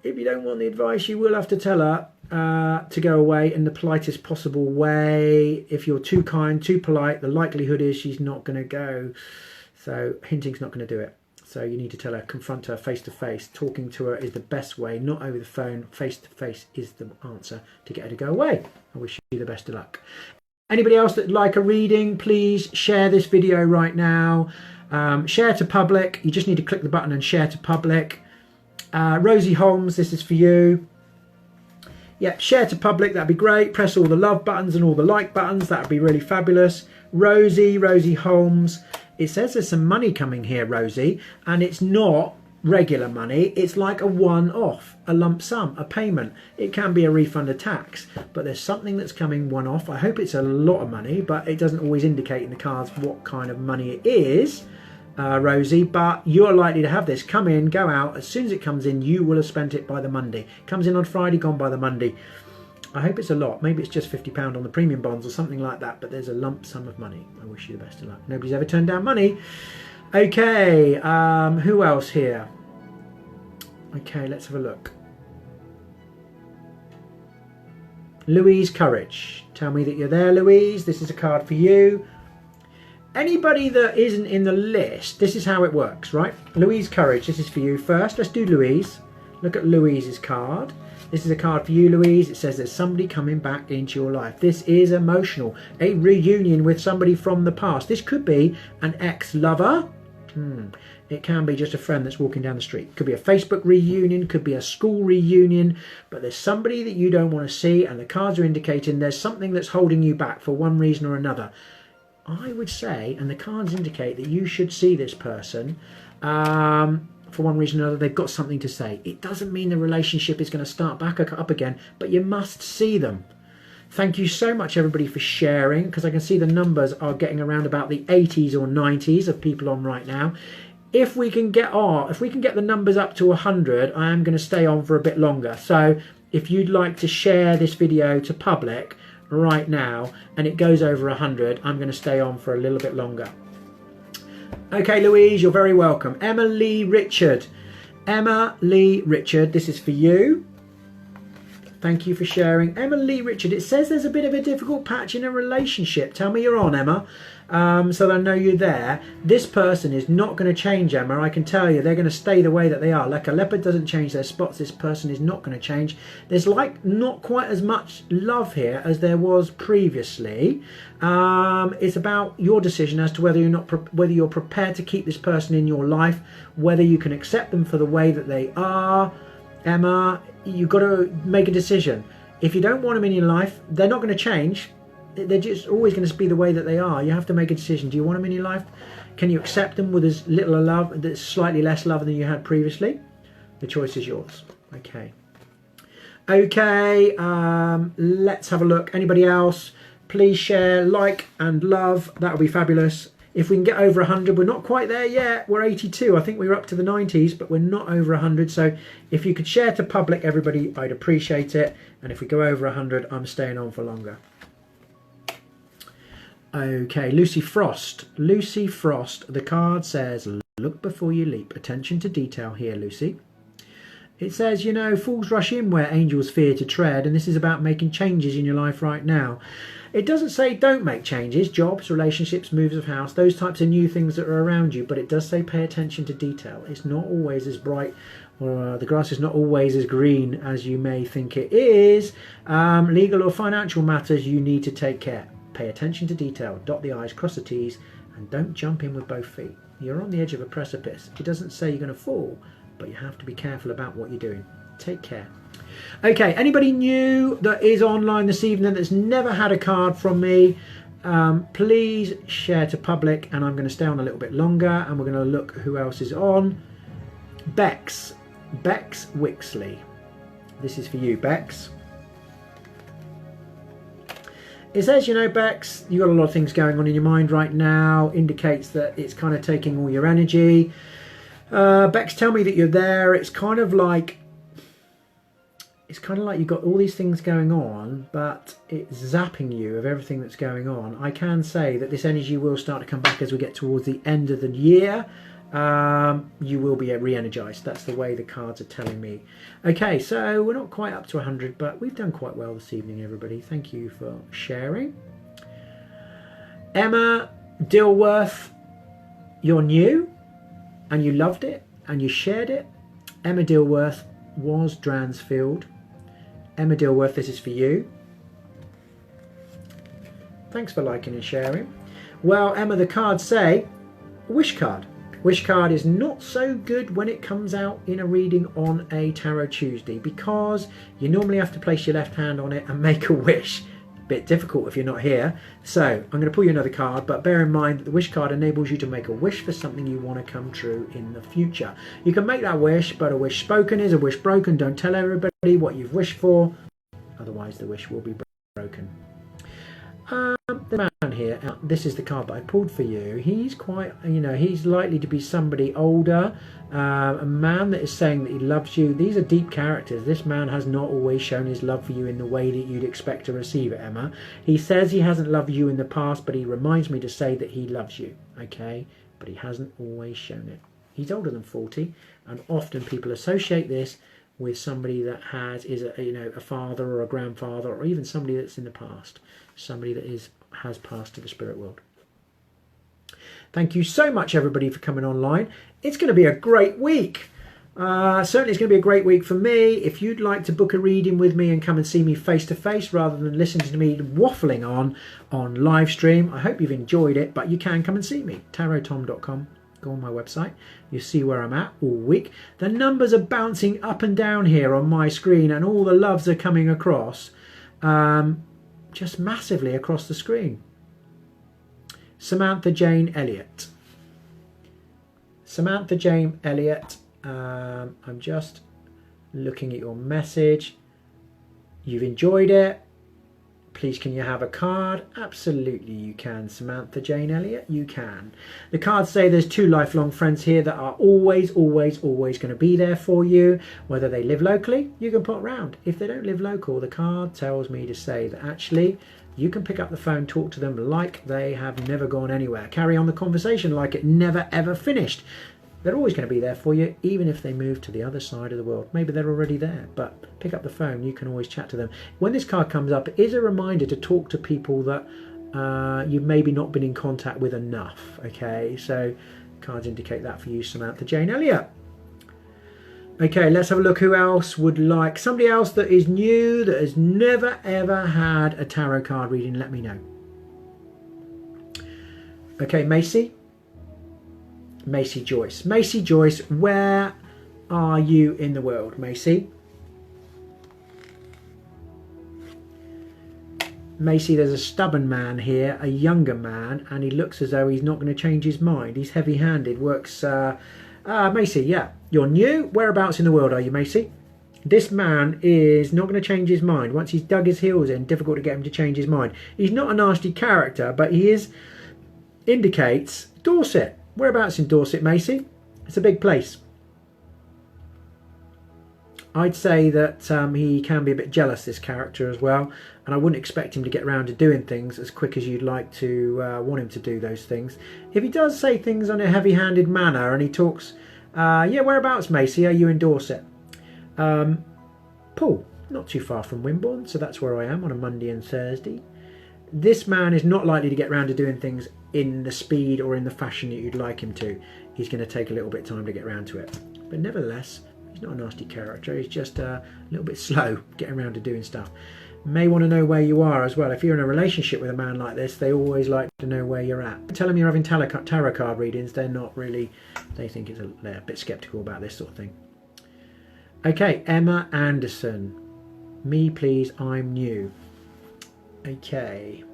If you don't want the advice, you will have to tell her to go away in the politest possible way. If you're too kind, too polite, the likelihood is she's not going to go. So hinting's not going to do it. So you need to tell her, confront her face to face. Talking to her is the best way, not over the phone. Face to face is the answer to get her to go away. I wish you the best of luck. Anybody else that'd like a reading, please share this video right now. Share to public. You just need to click the button and share to public. Rosie Holmes, this is for you. Yeah, share to public, that'd be great. Press all the love buttons and all the like buttons. That'd be really fabulous. Rosie Holmes. It says there's some money coming here, Rosie, and it's not regular money. It's like a one-off, a lump sum, a payment. It can be a refund of tax, but there's something that's coming one-off. I hope it's a lot of money, but it doesn't always indicate in the cards what kind of money it is, Rosie, but you're likely to have this come in, go out. As soon as it comes in, you will have spent it by the Monday. Comes in on Friday, gone by the Monday. I hope it's a lot. Maybe it's just £50 on the premium bonds or something like that, but there's a lump sum of money. I wish you the best of luck. Nobody's ever turned down money. Okay, who else here? Okay, let's have a look. Louise Courage. Tell me that you're there, Louise. This is a card for you. Anybody that isn't in the list, this is how it works, right? Louise Courage, this is for you first. Let's do Louise. Look at Louise's card. This is a card for you, Louise. It says there's somebody coming back into your life. This is emotional. A reunion with somebody from the past. This could be an ex-lover. It can be just a friend that's walking down the street. Could be a Facebook reunion, could be a school reunion, but there's somebody that you don't want to see, and the cards are indicating there's something that's holding you back for one reason or another. I would say, and the cards indicate that you should see this person for one reason or another. They've got something to say. It doesn't mean the relationship is going to start back up again, but you must see them. Thank you so much, everybody, for sharing, because I can see the numbers are getting around about the 80s or 90s of people on right now. If we can get the numbers up to 100, I am going to stay on for a bit longer. So if you'd like to share this video to public right now and it goes over 100, I'm going to stay on for a little bit longer. Okay, Louise, you're very welcome. Emma Lee Richard. Emma Lee Richard, this is for you. Thank you for sharing. Emma Lee Richard, it says there's a bit of a difficult patch in a relationship. Tell me you're on, Emma, so that I know you're there. This person is not going to change, Emma. I can tell you they're going to stay the way that they are. Like a leopard doesn't change their spots, this person is not going to change. There's like not quite as much love here as there was previously. It's about your decision as to whether you're prepared to keep this person in your life, whether you can accept them for the way that they are. Emma, you've got to make a decision. If you don't want them in your life, they're not going to change. They're just always going to be the way that they are. You have to make a decision. Do you want them in your life? Can you accept them with as little love, that's slightly less love than you had previously? The choice is yours. Okay. Okay, let's have a look. Anybody else? Please share, like and love. That would be fabulous. If we can get over 100, we're not quite there yet. We're 82. I think we were up to the 90s, but we're not over 100. So if you could share to public, everybody, I'd appreciate it. And if we go over 100, I'm staying on for longer. Okay, Lucy Frost. Lucy Frost. The card says, look before you leap. Attention to detail here, Lucy. It says, you know, fools rush in where angels fear to tread. And this is about making changes in your life right now. It doesn't say don't make changes, jobs, relationships, moves of house, those types of new things that are around you, but it does say pay attention to detail. It's not always as bright, or the grass is not always as green as you may think it is. Legal or financial matters, you need to take care. Pay attention to detail, dot the I's, cross the T's, and don't jump in with both feet. You're on the edge of a precipice. It doesn't say you're going to fall, but you have to be careful about what you're doing. Take care. Okay, anybody new that is online this evening that's never had a card from me, please share to public, and I'm going to stay on a little bit longer, and we're going to look who else is on. Bex Wixley. This is for you, Bex. It says, you know, Bex, you've got a lot of things going on in your mind right now, indicates that it's kind of taking all your energy. Bex, tell me that you're there. It's kind of like you've got all these things going on, but it's zapping you of everything that's going on. I can say that this energy will start to come back as we get towards the end of the year. You will be re-energized. That's the way the cards are telling me. Okay, so we're not quite up to 100, but we've done quite well this evening, everybody. Thank you for sharing. Emma Dilworth, you're new and you loved it and you shared it. Emma Dilworth was Dransfield. Emma Dilworth, this is for you. Thanks for liking and sharing. Well, Emma, the cards say wish card. Wish card is not so good when it comes out in a reading on a Tarot Tuesday, because you normally have to place your left hand on it and make a wish. Bit difficult if you're not here. So I'm going to pull you another card, but bear in mind that the wish card enables you to make a wish for something you want to come true in the future. You can make that wish, but a wish spoken is a wish broken. Don't tell everybody what you've wished for, otherwise the wish will be broken. The man here, this is the card that I pulled for you. He's quite, you know, he's likely to be somebody older, a man that is saying that he loves you. These are deep characters. This man has not always shown his love for you in the way that you'd expect to receive it, Emma. He says he hasn't loved you in the past, but he reminds me to say that he loves you, okay? But he hasn't always shown it. He's older than 40, and often people associate this with somebody that is a father or a grandfather, or even somebody that's in the past, somebody that has passed to the spirit world. Thank you so much, everybody, for coming online. It's going to be a great week. Certainly it's going to be a great week for me. If you'd like to book a reading with me and come and see me face to face rather than listening to me waffling on live stream, I hope you've enjoyed it, but you can come and see me, tarottom.com. Go on my website, you see where I'm at all week. The numbers are bouncing up and down here on my screen, and all the loves are coming across, just massively across the screen. Samantha Jane Elliott. Samantha Jane Elliott, I'm just looking at your message. You've enjoyed it. Please, can you have a card? Absolutely you can, Samantha Jane Elliott, you can. The cards say there's two lifelong friends here that are always going to be there for you. Whether they live locally, you can pop round. If they don't live local, the card tells me to say that actually you can pick up the phone, talk to them like they have never gone anywhere. Carry on the conversation like it never ever finished. They're always going to be there for you, even if they move to the other side of the world. Maybe they're already there, but pick up the phone. You can always chat to them. When this card comes up, it is a reminder to talk to people that you've maybe not been in contact with enough. Okay, so cards indicate that for you, Samantha Jane Elliott. Okay, let's have a look who else would like. Somebody else that is new, that has never ever had a tarot card reading, let me know. Okay, Macy. Macy Joyce. Macy Joyce, where are you in the world, Macy? Macy, there's a stubborn man here, a younger man, and he looks as though he's not going to change his mind. He's heavy-handed, works... Macy, yeah, you're new. Whereabouts in the world are you, Macy? This man is not going to change his mind. Once he's dug his heels in, difficult to get him to change his mind. He's not a nasty character, but he indicates Dorset. Whereabouts in Dorset, Macy? It's a big place. I'd say that he can be a bit jealous, this character as well, and I wouldn't expect him to get around to doing things as quick as you'd like to want him to do those things. If he does say things on a heavy-handed manner and he talks, yeah, whereabouts, Macy? Are you in Dorset? Paul, not too far from Wimborne, so that's where I am on a Monday and Thursday. This man is not likely to get around to doing things in the speed or in the fashion that you'd like him to. He's going to take a little bit of time to get around to it. But nevertheless, he's not a nasty character. He's just a little bit slow getting around to doing stuff. May want to know where you are as well. If you're in a relationship with a man like this, they always like to know where you're at. Tell them you're having tarot card readings. They're not really, they think they're a bit sceptical about this sort of thing. Okay, Emma Anderson. Me, please, I'm new. Okay.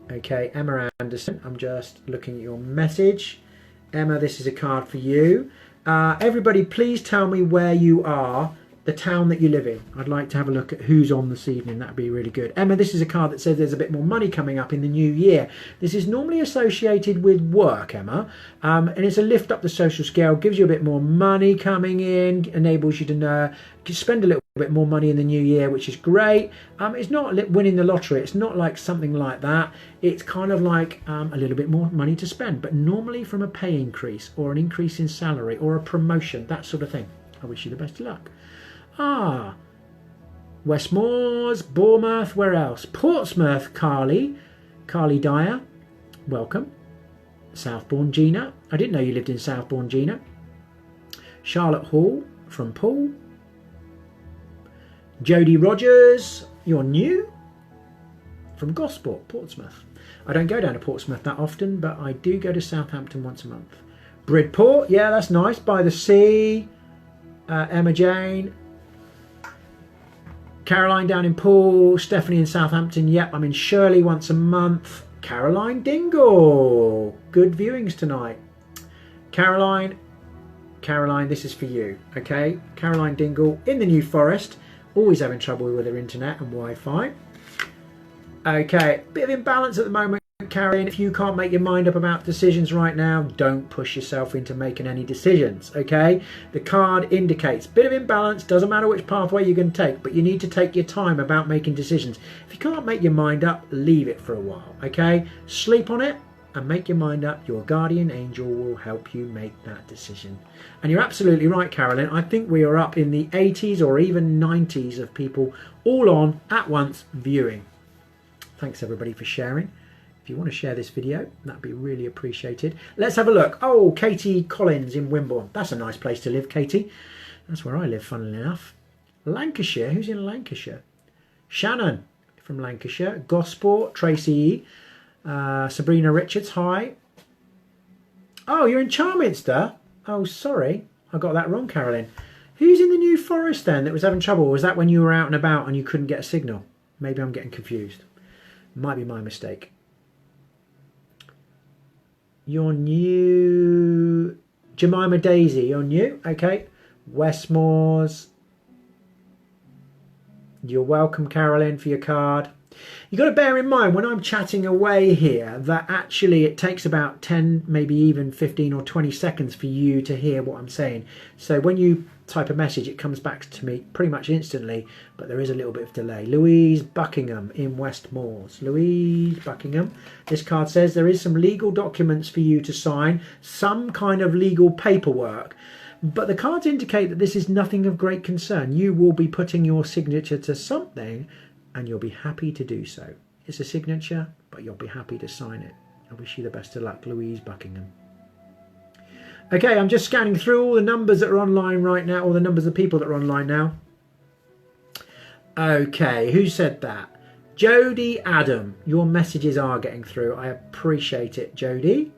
Okay, Emma Anderson. I'm just looking at your message. Emma, this is a card for you. Everybody, please tell me where you are, the town that you live in. I'd like to have a look at who's on this evening. That'd be really good. Emma, this is a card that says there's a bit more money coming up in the new year. This is normally associated with work, Emma, and it's a lift up the social scale, gives you a bit more money coming in, enables you to spend a little bit more money in the new year, which is great. It's not winning the lottery. It's not like something like that. It's kind of like a little bit more money to spend, but normally from a pay increase or an increase in salary or a promotion, that sort of thing. I wish you the best of luck. Westmoors, Bournemouth, where else? Portsmouth, Carly Dyer, welcome. Southbourne, Gina. I didn't know you lived in Southbourne, Gina. Charlotte Hall from Paul. Jodie Rogers, you're new. From Gosport, Portsmouth. I don't go down to Portsmouth that often, but I do go to Southampton once a month. Bridport, yeah, that's nice, by the sea. Emma Jane. Caroline down in Poole, Stephanie in Southampton. Yep, I'm in Shirley once a month. Caroline Dingle. Good viewings tonight. Caroline, this is for you, okay? Caroline Dingle in the New Forest. Always having trouble with her internet and Wi-Fi. Okay, bit of imbalance at the moment, Caroline. If you can't make your mind up about decisions right now, don't push yourself into making any decisions, okay? The card indicates a bit of imbalance. Doesn't matter which pathway you're going to take, but you need to take your time about making decisions. If you can't make your mind up, leave it for a while, okay? Sleep on it and make your mind up. Your guardian angel will help you make that decision. And you're absolutely right, Carolyn. I think we are up in the 80s or even 90s of people all on at once viewing. Thanks everybody for sharing. If you want to share this video, that'd be really appreciated. Let's have a look. Oh, Katie Collins in Wimborne. That's a nice place to live, Katie. That's where I live, funnily enough. Lancashire. Who's in Lancashire? Shannon from Lancashire. Gosport. Tracy. Sabrina Richards. Hi. Oh, you're in Charminster. Oh, sorry. I got that wrong, Carolyn. Who's in the New Forest then that was having trouble? Was that when you were out and about and you couldn't get a signal? Maybe I'm getting confused. Might be my mistake. You're new. Jemima Daisy, you're new. Okay. Westmoors. You're welcome, Carolyn, for your card. You've got to bear in mind when I'm chatting away here that actually it takes about 10, maybe even 15 or 20 seconds for you to hear what I'm saying. So when you type a message, it comes back to me pretty much instantly, but there is a little bit of delay. Louise Buckingham in West Moors. Louise Buckingham. This card says there is some legal documents for you to sign, some kind of legal paperwork. But the cards indicate that this is nothing of great concern. You will be putting your signature to something and you'll be happy to do so. It's a signature, but you'll be happy to sign it. I wish you the best of luck, Louise Buckingham. Okay, I'm just scanning through all the numbers that are online right now, all the numbers of people that are online now. Okay, who said that? Jody Adam, your messages are getting through. I appreciate it, Jody.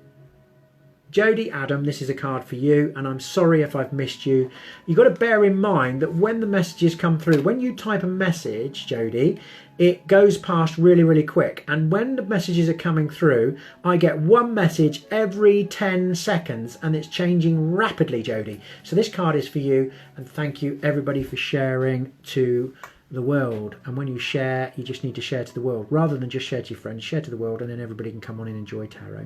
Jody Adam, this is a card for you, and I'm sorry if I've missed you. You've got to bear in mind that when the messages come through, when you type a message, Jody, it goes past really, really quick. And when the messages are coming through, I get one message every 10 seconds, and it's changing rapidly, Jody. So this card is for you, and thank you everybody for sharing to the world. And when you share, you just need to share to the world rather than just share to your friends. Share to the world, and then everybody can come on and enjoy tarot.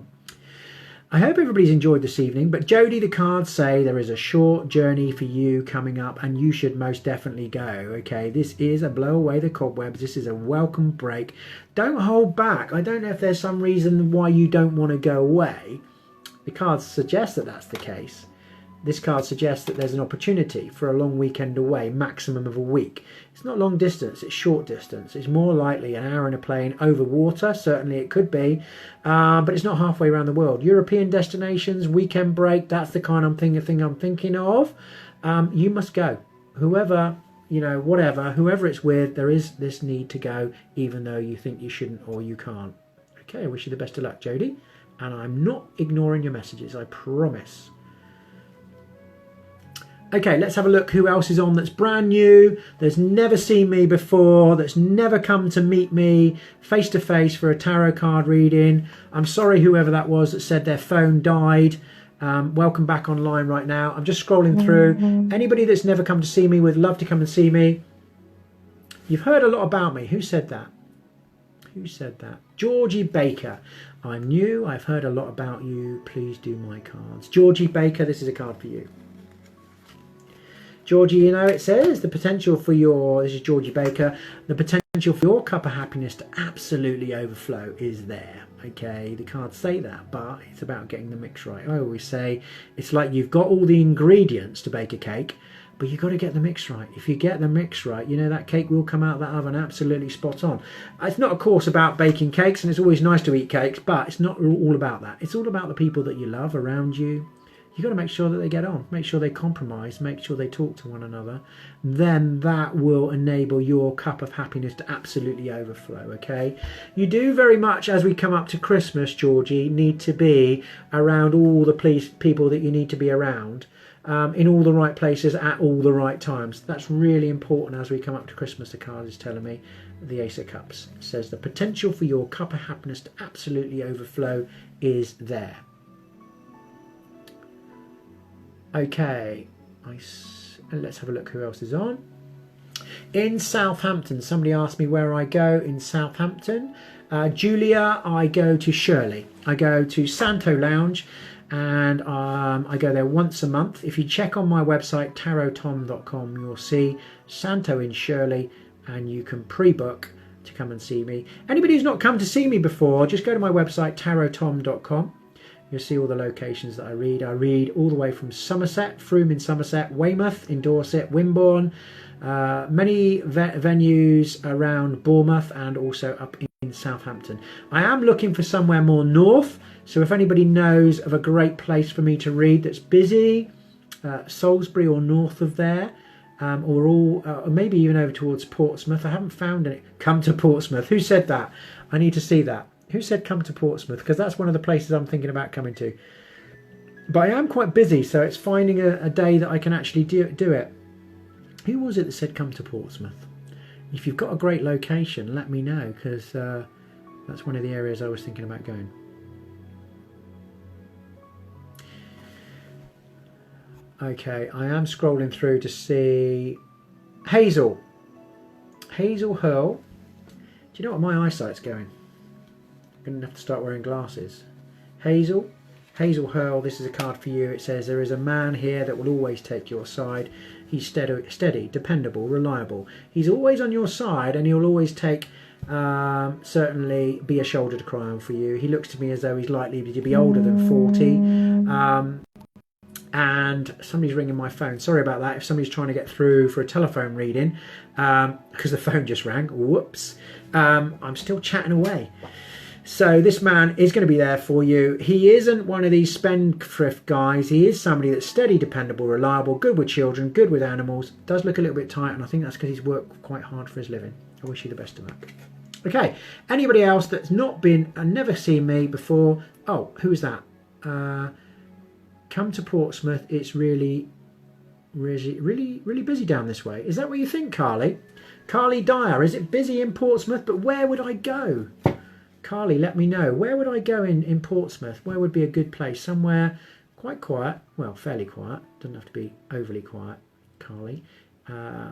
I hope everybody's enjoyed this evening, but Jody, the cards say there is a short journey for you coming up and you should most definitely go, okay? This is a blow away the cobwebs. This is a welcome break. Don't hold back. I don't know if there's some reason why you don't want to go away. The cards suggest that that's the case. This card suggests that there's an opportunity for a long weekend away, maximum of a week. It's not long distance, it's short distance. It's more likely an hour in a plane over water, certainly it could be, but it's not halfway around the world. European destinations, weekend break, that's the kind of thing I'm thinking of. You must go. Whoever, you know, whatever, whoever it's with, there is this need to go, even though you think you shouldn't or you can't. Okay, I wish you the best of luck, Jody. And I'm not ignoring your messages, I promise. Okay, let's have a look who else is on that's brand new, that's never seen me before, that's never come to meet me face to face for a tarot card reading. I'm sorry whoever that was that said their phone died. Welcome back online right now. I'm just scrolling through. Anybody that's never come to see me would love to come and see me. You've heard a lot about me. Who said that? Who said that? Georgie Baker. I'm new. I've heard a lot about you. Please do my cards. Georgie Baker, this is a card for you. Georgie, you know, it says the potential for your, this is Georgie Baker, the potential for your cup of happiness to absolutely overflow is there. Okay, the cards say that, but it's about getting the mix right. I always say it's like you've got all the ingredients to bake a cake, but you've got to get the mix right. If you get the mix right, you know, that cake will come out of that oven absolutely spot on. It's not, of course, about baking cakes, and it's always nice to eat cakes, but it's not all about that. It's all about the people that you love around you. You've got to make sure that they get on, make sure they compromise, make sure they talk to one another. Then that will enable your cup of happiness to absolutely overflow, okay? You do very much, as we come up to Christmas, Georgie, need to be around all the people that you need to be around, in all the right places at all the right times. That's really important as we come up to Christmas. The card is telling me, the Ace of Cups says the potential for your cup of happiness to absolutely overflow is there. Okay, let's have a look who else is on. In Southampton, somebody asked me where I go in Southampton. Julia, I go to Shirley. I go to Santo Lounge, and I go there once a month. If you check on my website, tarottom.com, you'll see Santo in Shirley, and you can pre-book to come and see me. Anybody who's not come to see me before, just go to my website, tarottom.com. You'll see all the locations that I read. I read all the way from Somerset, Frome in Somerset, Weymouth in Dorset, Wimborne, many venues around Bournemouth and also up in Southampton. I am looking for somewhere more north, so if anybody knows of a great place for me to read that's busy, Salisbury or north of there, or maybe even over towards Portsmouth. I haven't found it. Come to Portsmouth. Who said that? I need to see that. Who said come to Portsmouth? Because that's one of the places I'm thinking about coming to. But I am quite busy, so it's finding a day that I can actually do it. Who was it that said come to Portsmouth? If you've got a great location, let me know, because that's one of the areas I was thinking about going. Okay, I am scrolling through to see Hazel. Hazel Hurl Do you know what, my eyesight's going? I'm going to have to start wearing glasses. Hazel Hurl, this is a card for you. It says, there is a man here that will always take your side. He's steady, dependable, reliable. He's always on your side, and he'll always take, certainly be a shoulder to cry on for you. He looks to me as though he's likely to be older than 40. And somebody's ringing my phone. Sorry about that. If somebody's trying to get through for a telephone reading, because the phone just rang. Whoops. I'm still chatting away. So this man is going to be there for you. He isn't one of these spendthrift guys. He is somebody that's steady, dependable, reliable, good with children, good with animals. Does look a little bit tight, and I think that's because he's worked quite hard for his living. I wish you the best of luck. Okay, anybody else that's not been and never seen me before? Oh, who is that? Come to Portsmouth. It's really busy down this way. Is that what you think, Carly? Carly Dyer, is it busy in Portsmouth? But where would I go? Carly, let me know. Where would I go in Portsmouth? Where would be a good place? Somewhere quite quiet. Well, fairly quiet. Doesn't have to be overly quiet, Carly.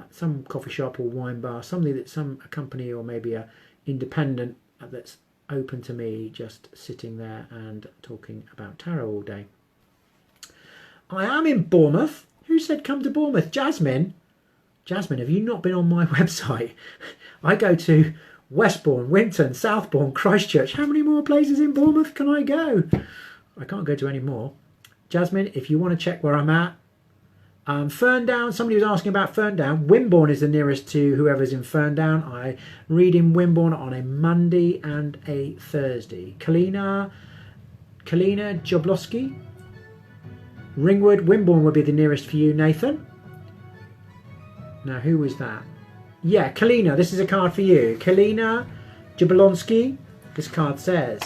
Some coffee shop or wine bar. Something that a company or maybe a independent that's open to me just sitting there and talking about tarot all day. I am in Bournemouth. Who said come to Bournemouth? Jasmine? Jasmine, have you not been on my website? I go to Westbourne, Winton, Southbourne, Christchurch. How many more places in Bournemouth can I go? I can't go to any more. Jasmine, if you want to check where I'm at. Ferndown, somebody was asking about Ferndown. Wimborne is the nearest to whoever's in Ferndown. I read in Wimborne on a Monday and a Thursday. Kalina Joblowski. Ringwood, Wimborne would be the nearest for you, Nathan. Now, who was that? Yeah, Kalina, this is a card for you. Kalina Jablonski, this card says,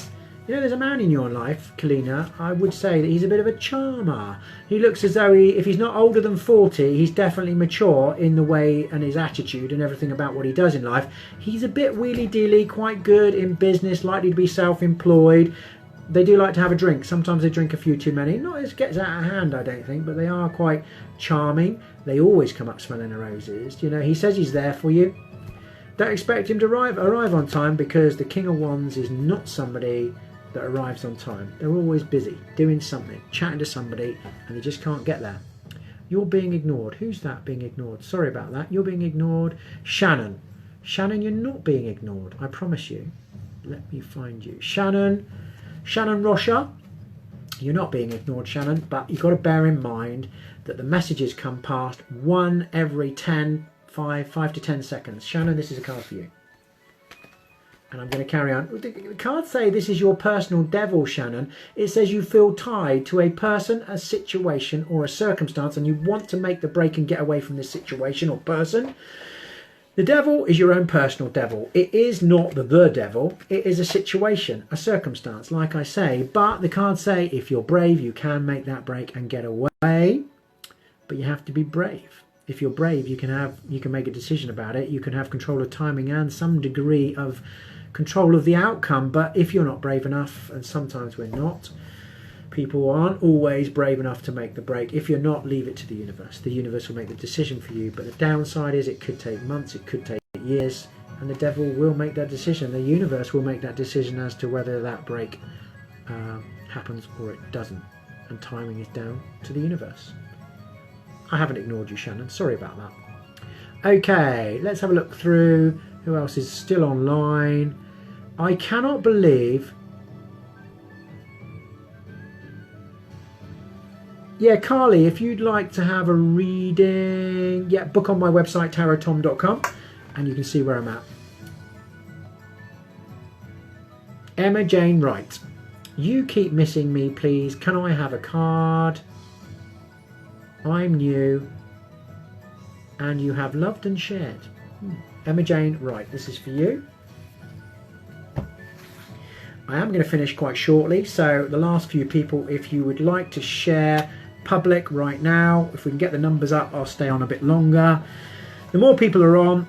you know, there's a man in your life, Kalina. I would say that he's a bit of a charmer. He looks as though if he's not older than 40, he's definitely mature in the way and his attitude and everything about what he does in life. He's a bit wheelie-dealy, quite good in business, likely to be self-employed. They do like to have a drink. Sometimes they drink a few too many. Not as it gets out of hand, I don't think, but they are quite charming. They always come up smelling the roses. You know, he says he's there for you. Don't expect him to arrive on time, because the King of Wands is not somebody that arrives on time. They're always busy, doing something, chatting to somebody, and they just can't get there. You're being ignored. Who's that being ignored? Sorry about that. You're being ignored. Shannon. Shannon, you're not being ignored. I promise you. Let me find you. Shannon Rocha, you're not being ignored, Shannon, but you've got to bear in mind that the messages come past one every 5 to 10 seconds. Shannon, this is a card for you. And I'm going to carry on. The cards say this is your personal devil, Shannon. It says you feel tied to a person, a situation, or a circumstance, and you want to make the break and get away from this situation or person. The devil is your own personal devil. It is not the devil. It is a situation, a circumstance, like I say. But the cards say if you're brave, you can make that break and get away. But you have to be brave. If you're brave, you can make a decision about it. You can have control of timing and some degree of control of the outcome. But if you're not brave enough, and sometimes we're not, people aren't always brave enough to make the break. If you're not, leave it to the universe. The universe will make the decision for you. But the downside is it could take months, it could take years, and the devil will make that decision. The universe will make that decision as to whether that break happens or it doesn't. And timing is down to the universe. I haven't ignored you, Shannon. Sorry about that. Okay, let's have a look through. Who else is still online? I cannot believe... Yeah, Carly, if you'd like to have a reading, yeah, book on my website, tarottom.com, and you can see where I'm at. Emma Jane Wright. You keep missing me, please. Can I have a card? I'm new, and you have loved and shared. Emma Jane Wright, this is for you. I am going to finish quite shortly, so the last few people, if you would like to share public right now, if we can get the numbers up, I'll stay on a bit longer. The more people are on,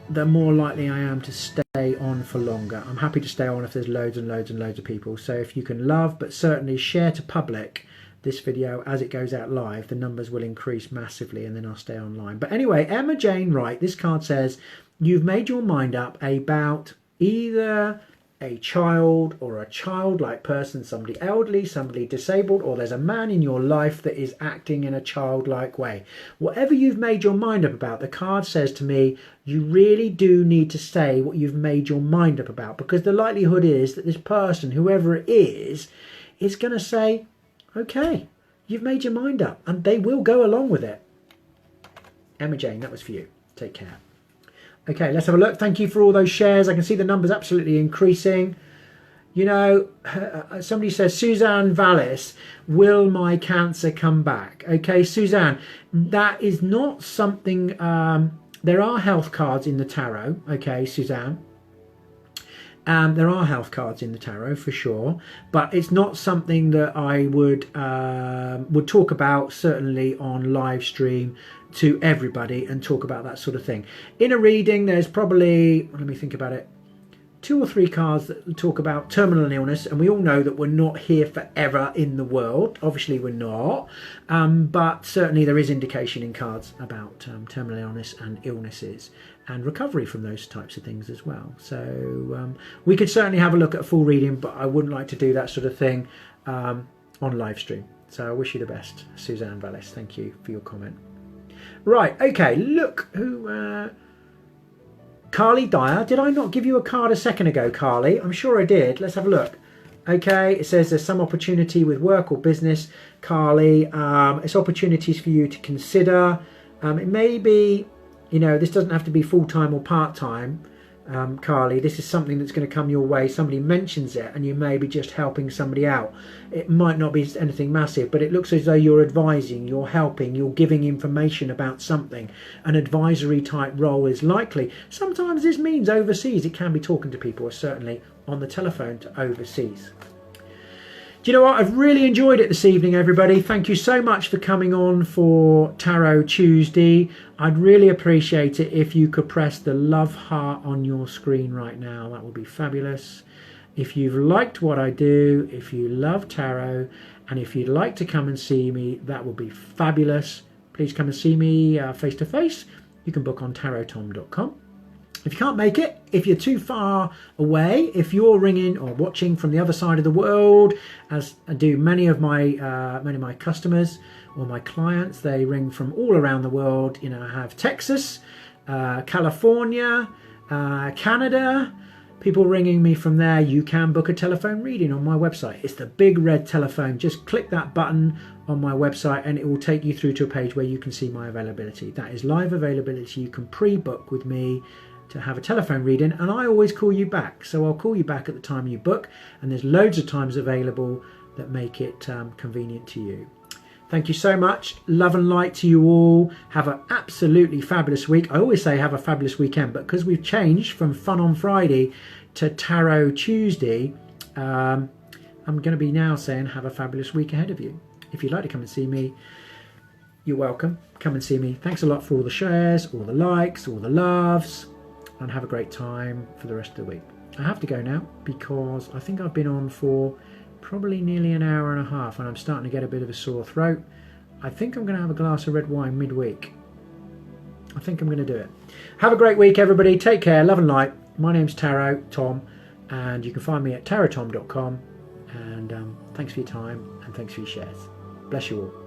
the more likely I am to stay on for longer. I'm happy to stay on if there's loads and loads and loads of people. So if you can love, but certainly share to public this video as it goes out live, the numbers will increase massively, and then I'll stay online. But anyway, Emma Jane Wright, this card says you've made your mind up about either a child or a childlike person, somebody elderly, somebody disabled, or there's a man in your life that is acting in a childlike way. Whatever you've made your mind up about, the card says to me, you really do need to say what you've made your mind up about, because the likelihood is that this person, whoever it is going to say, okay, you've made your mind up, and they will go along with it. Emma Jane, that was for you. Take care. Okay, let's have a look. Thank you for all those shares. I can see the numbers absolutely increasing. You know, somebody says, Suzanne Vallis, will my cancer come back? Okay, Suzanne, that is not something, there are health cards in the tarot. Okay, Suzanne. There are health cards in the tarot for sure, but it's not something that I would talk about certainly on live stream to everybody and talk about that sort of thing. In a reading, there's probably, let me think about it, 2 or 3 cards that talk about terminal illness, and we all know that we're not here forever in the world. Obviously we're not, but certainly there is indication in cards about terminal illness and illnesses and recovery from those types of things as well. So we could certainly have a look at a full reading, but I wouldn't like to do that sort of thing on live stream. So I wish you the best, Suzanne Vallis. Thank you for your comment. Right, okay, look who... Carly Dyer. Did I not give you a card a second ago, Carly? I'm sure I did. Let's have a look. Okay, it says there's some opportunity with work or business, Carly. It's opportunities for you to consider. It may be, you know, this doesn't have to be full-time or part-time, Carly. This is something that's going to come your way. Somebody mentions it and you may be just helping somebody out. It might not be anything massive, but it looks as though you're advising, you're helping, you're giving information about something. An advisory type role is likely. Sometimes this means overseas. It can be talking to people, or certainly on the telephone to overseas. Do you know what? I've really enjoyed it this evening, everybody. Thank you so much for coming on for Tarot Tuesday. I'd really appreciate it if you could press the love heart on your screen right now. That would be fabulous. If you've liked what I do, if you love tarot, and if you'd like to come and see me, that would be fabulous. Please come and see me face to face. You can book on tarottom.com. If you can't make it, if you're too far away, if you're ringing or watching from the other side of the world, as I do many of my customers or my clients, they ring from all around the world. You know, I have Texas, California, Canada, people ringing me from there. You can book a telephone reading on my website. It's the big red telephone. Just click that button on my website and it will take you through to a page where you can see my availability. That is live availability. You can pre-book with me to have a telephone reading, and I always call you back. So I'll call you back at the time you book, and there's loads of times available that make it convenient to you. Thank you so much. Love and light to you all. Have an absolutely fabulous week. I always say have a fabulous weekend, but because we've changed from Fun on Friday to Tarot Tuesday, I'm going to be now saying have a fabulous week ahead of you. If you'd like to come and see me, you're welcome. Come and see me. Thanks a lot for all the shares, all the likes, all the loves, and have a great time for the rest of the week. I have to go now because I think I've been on for probably nearly an hour and a half and I'm starting to get a bit of a sore throat. I think I'm going to have a glass of red wine midweek. I think I'm going to do it. Have a great week, everybody. Take care. Love and light. My name's Tarot Tom, and you can find me at tarottom.com. And thanks for your time and thanks for your shares. Bless you all.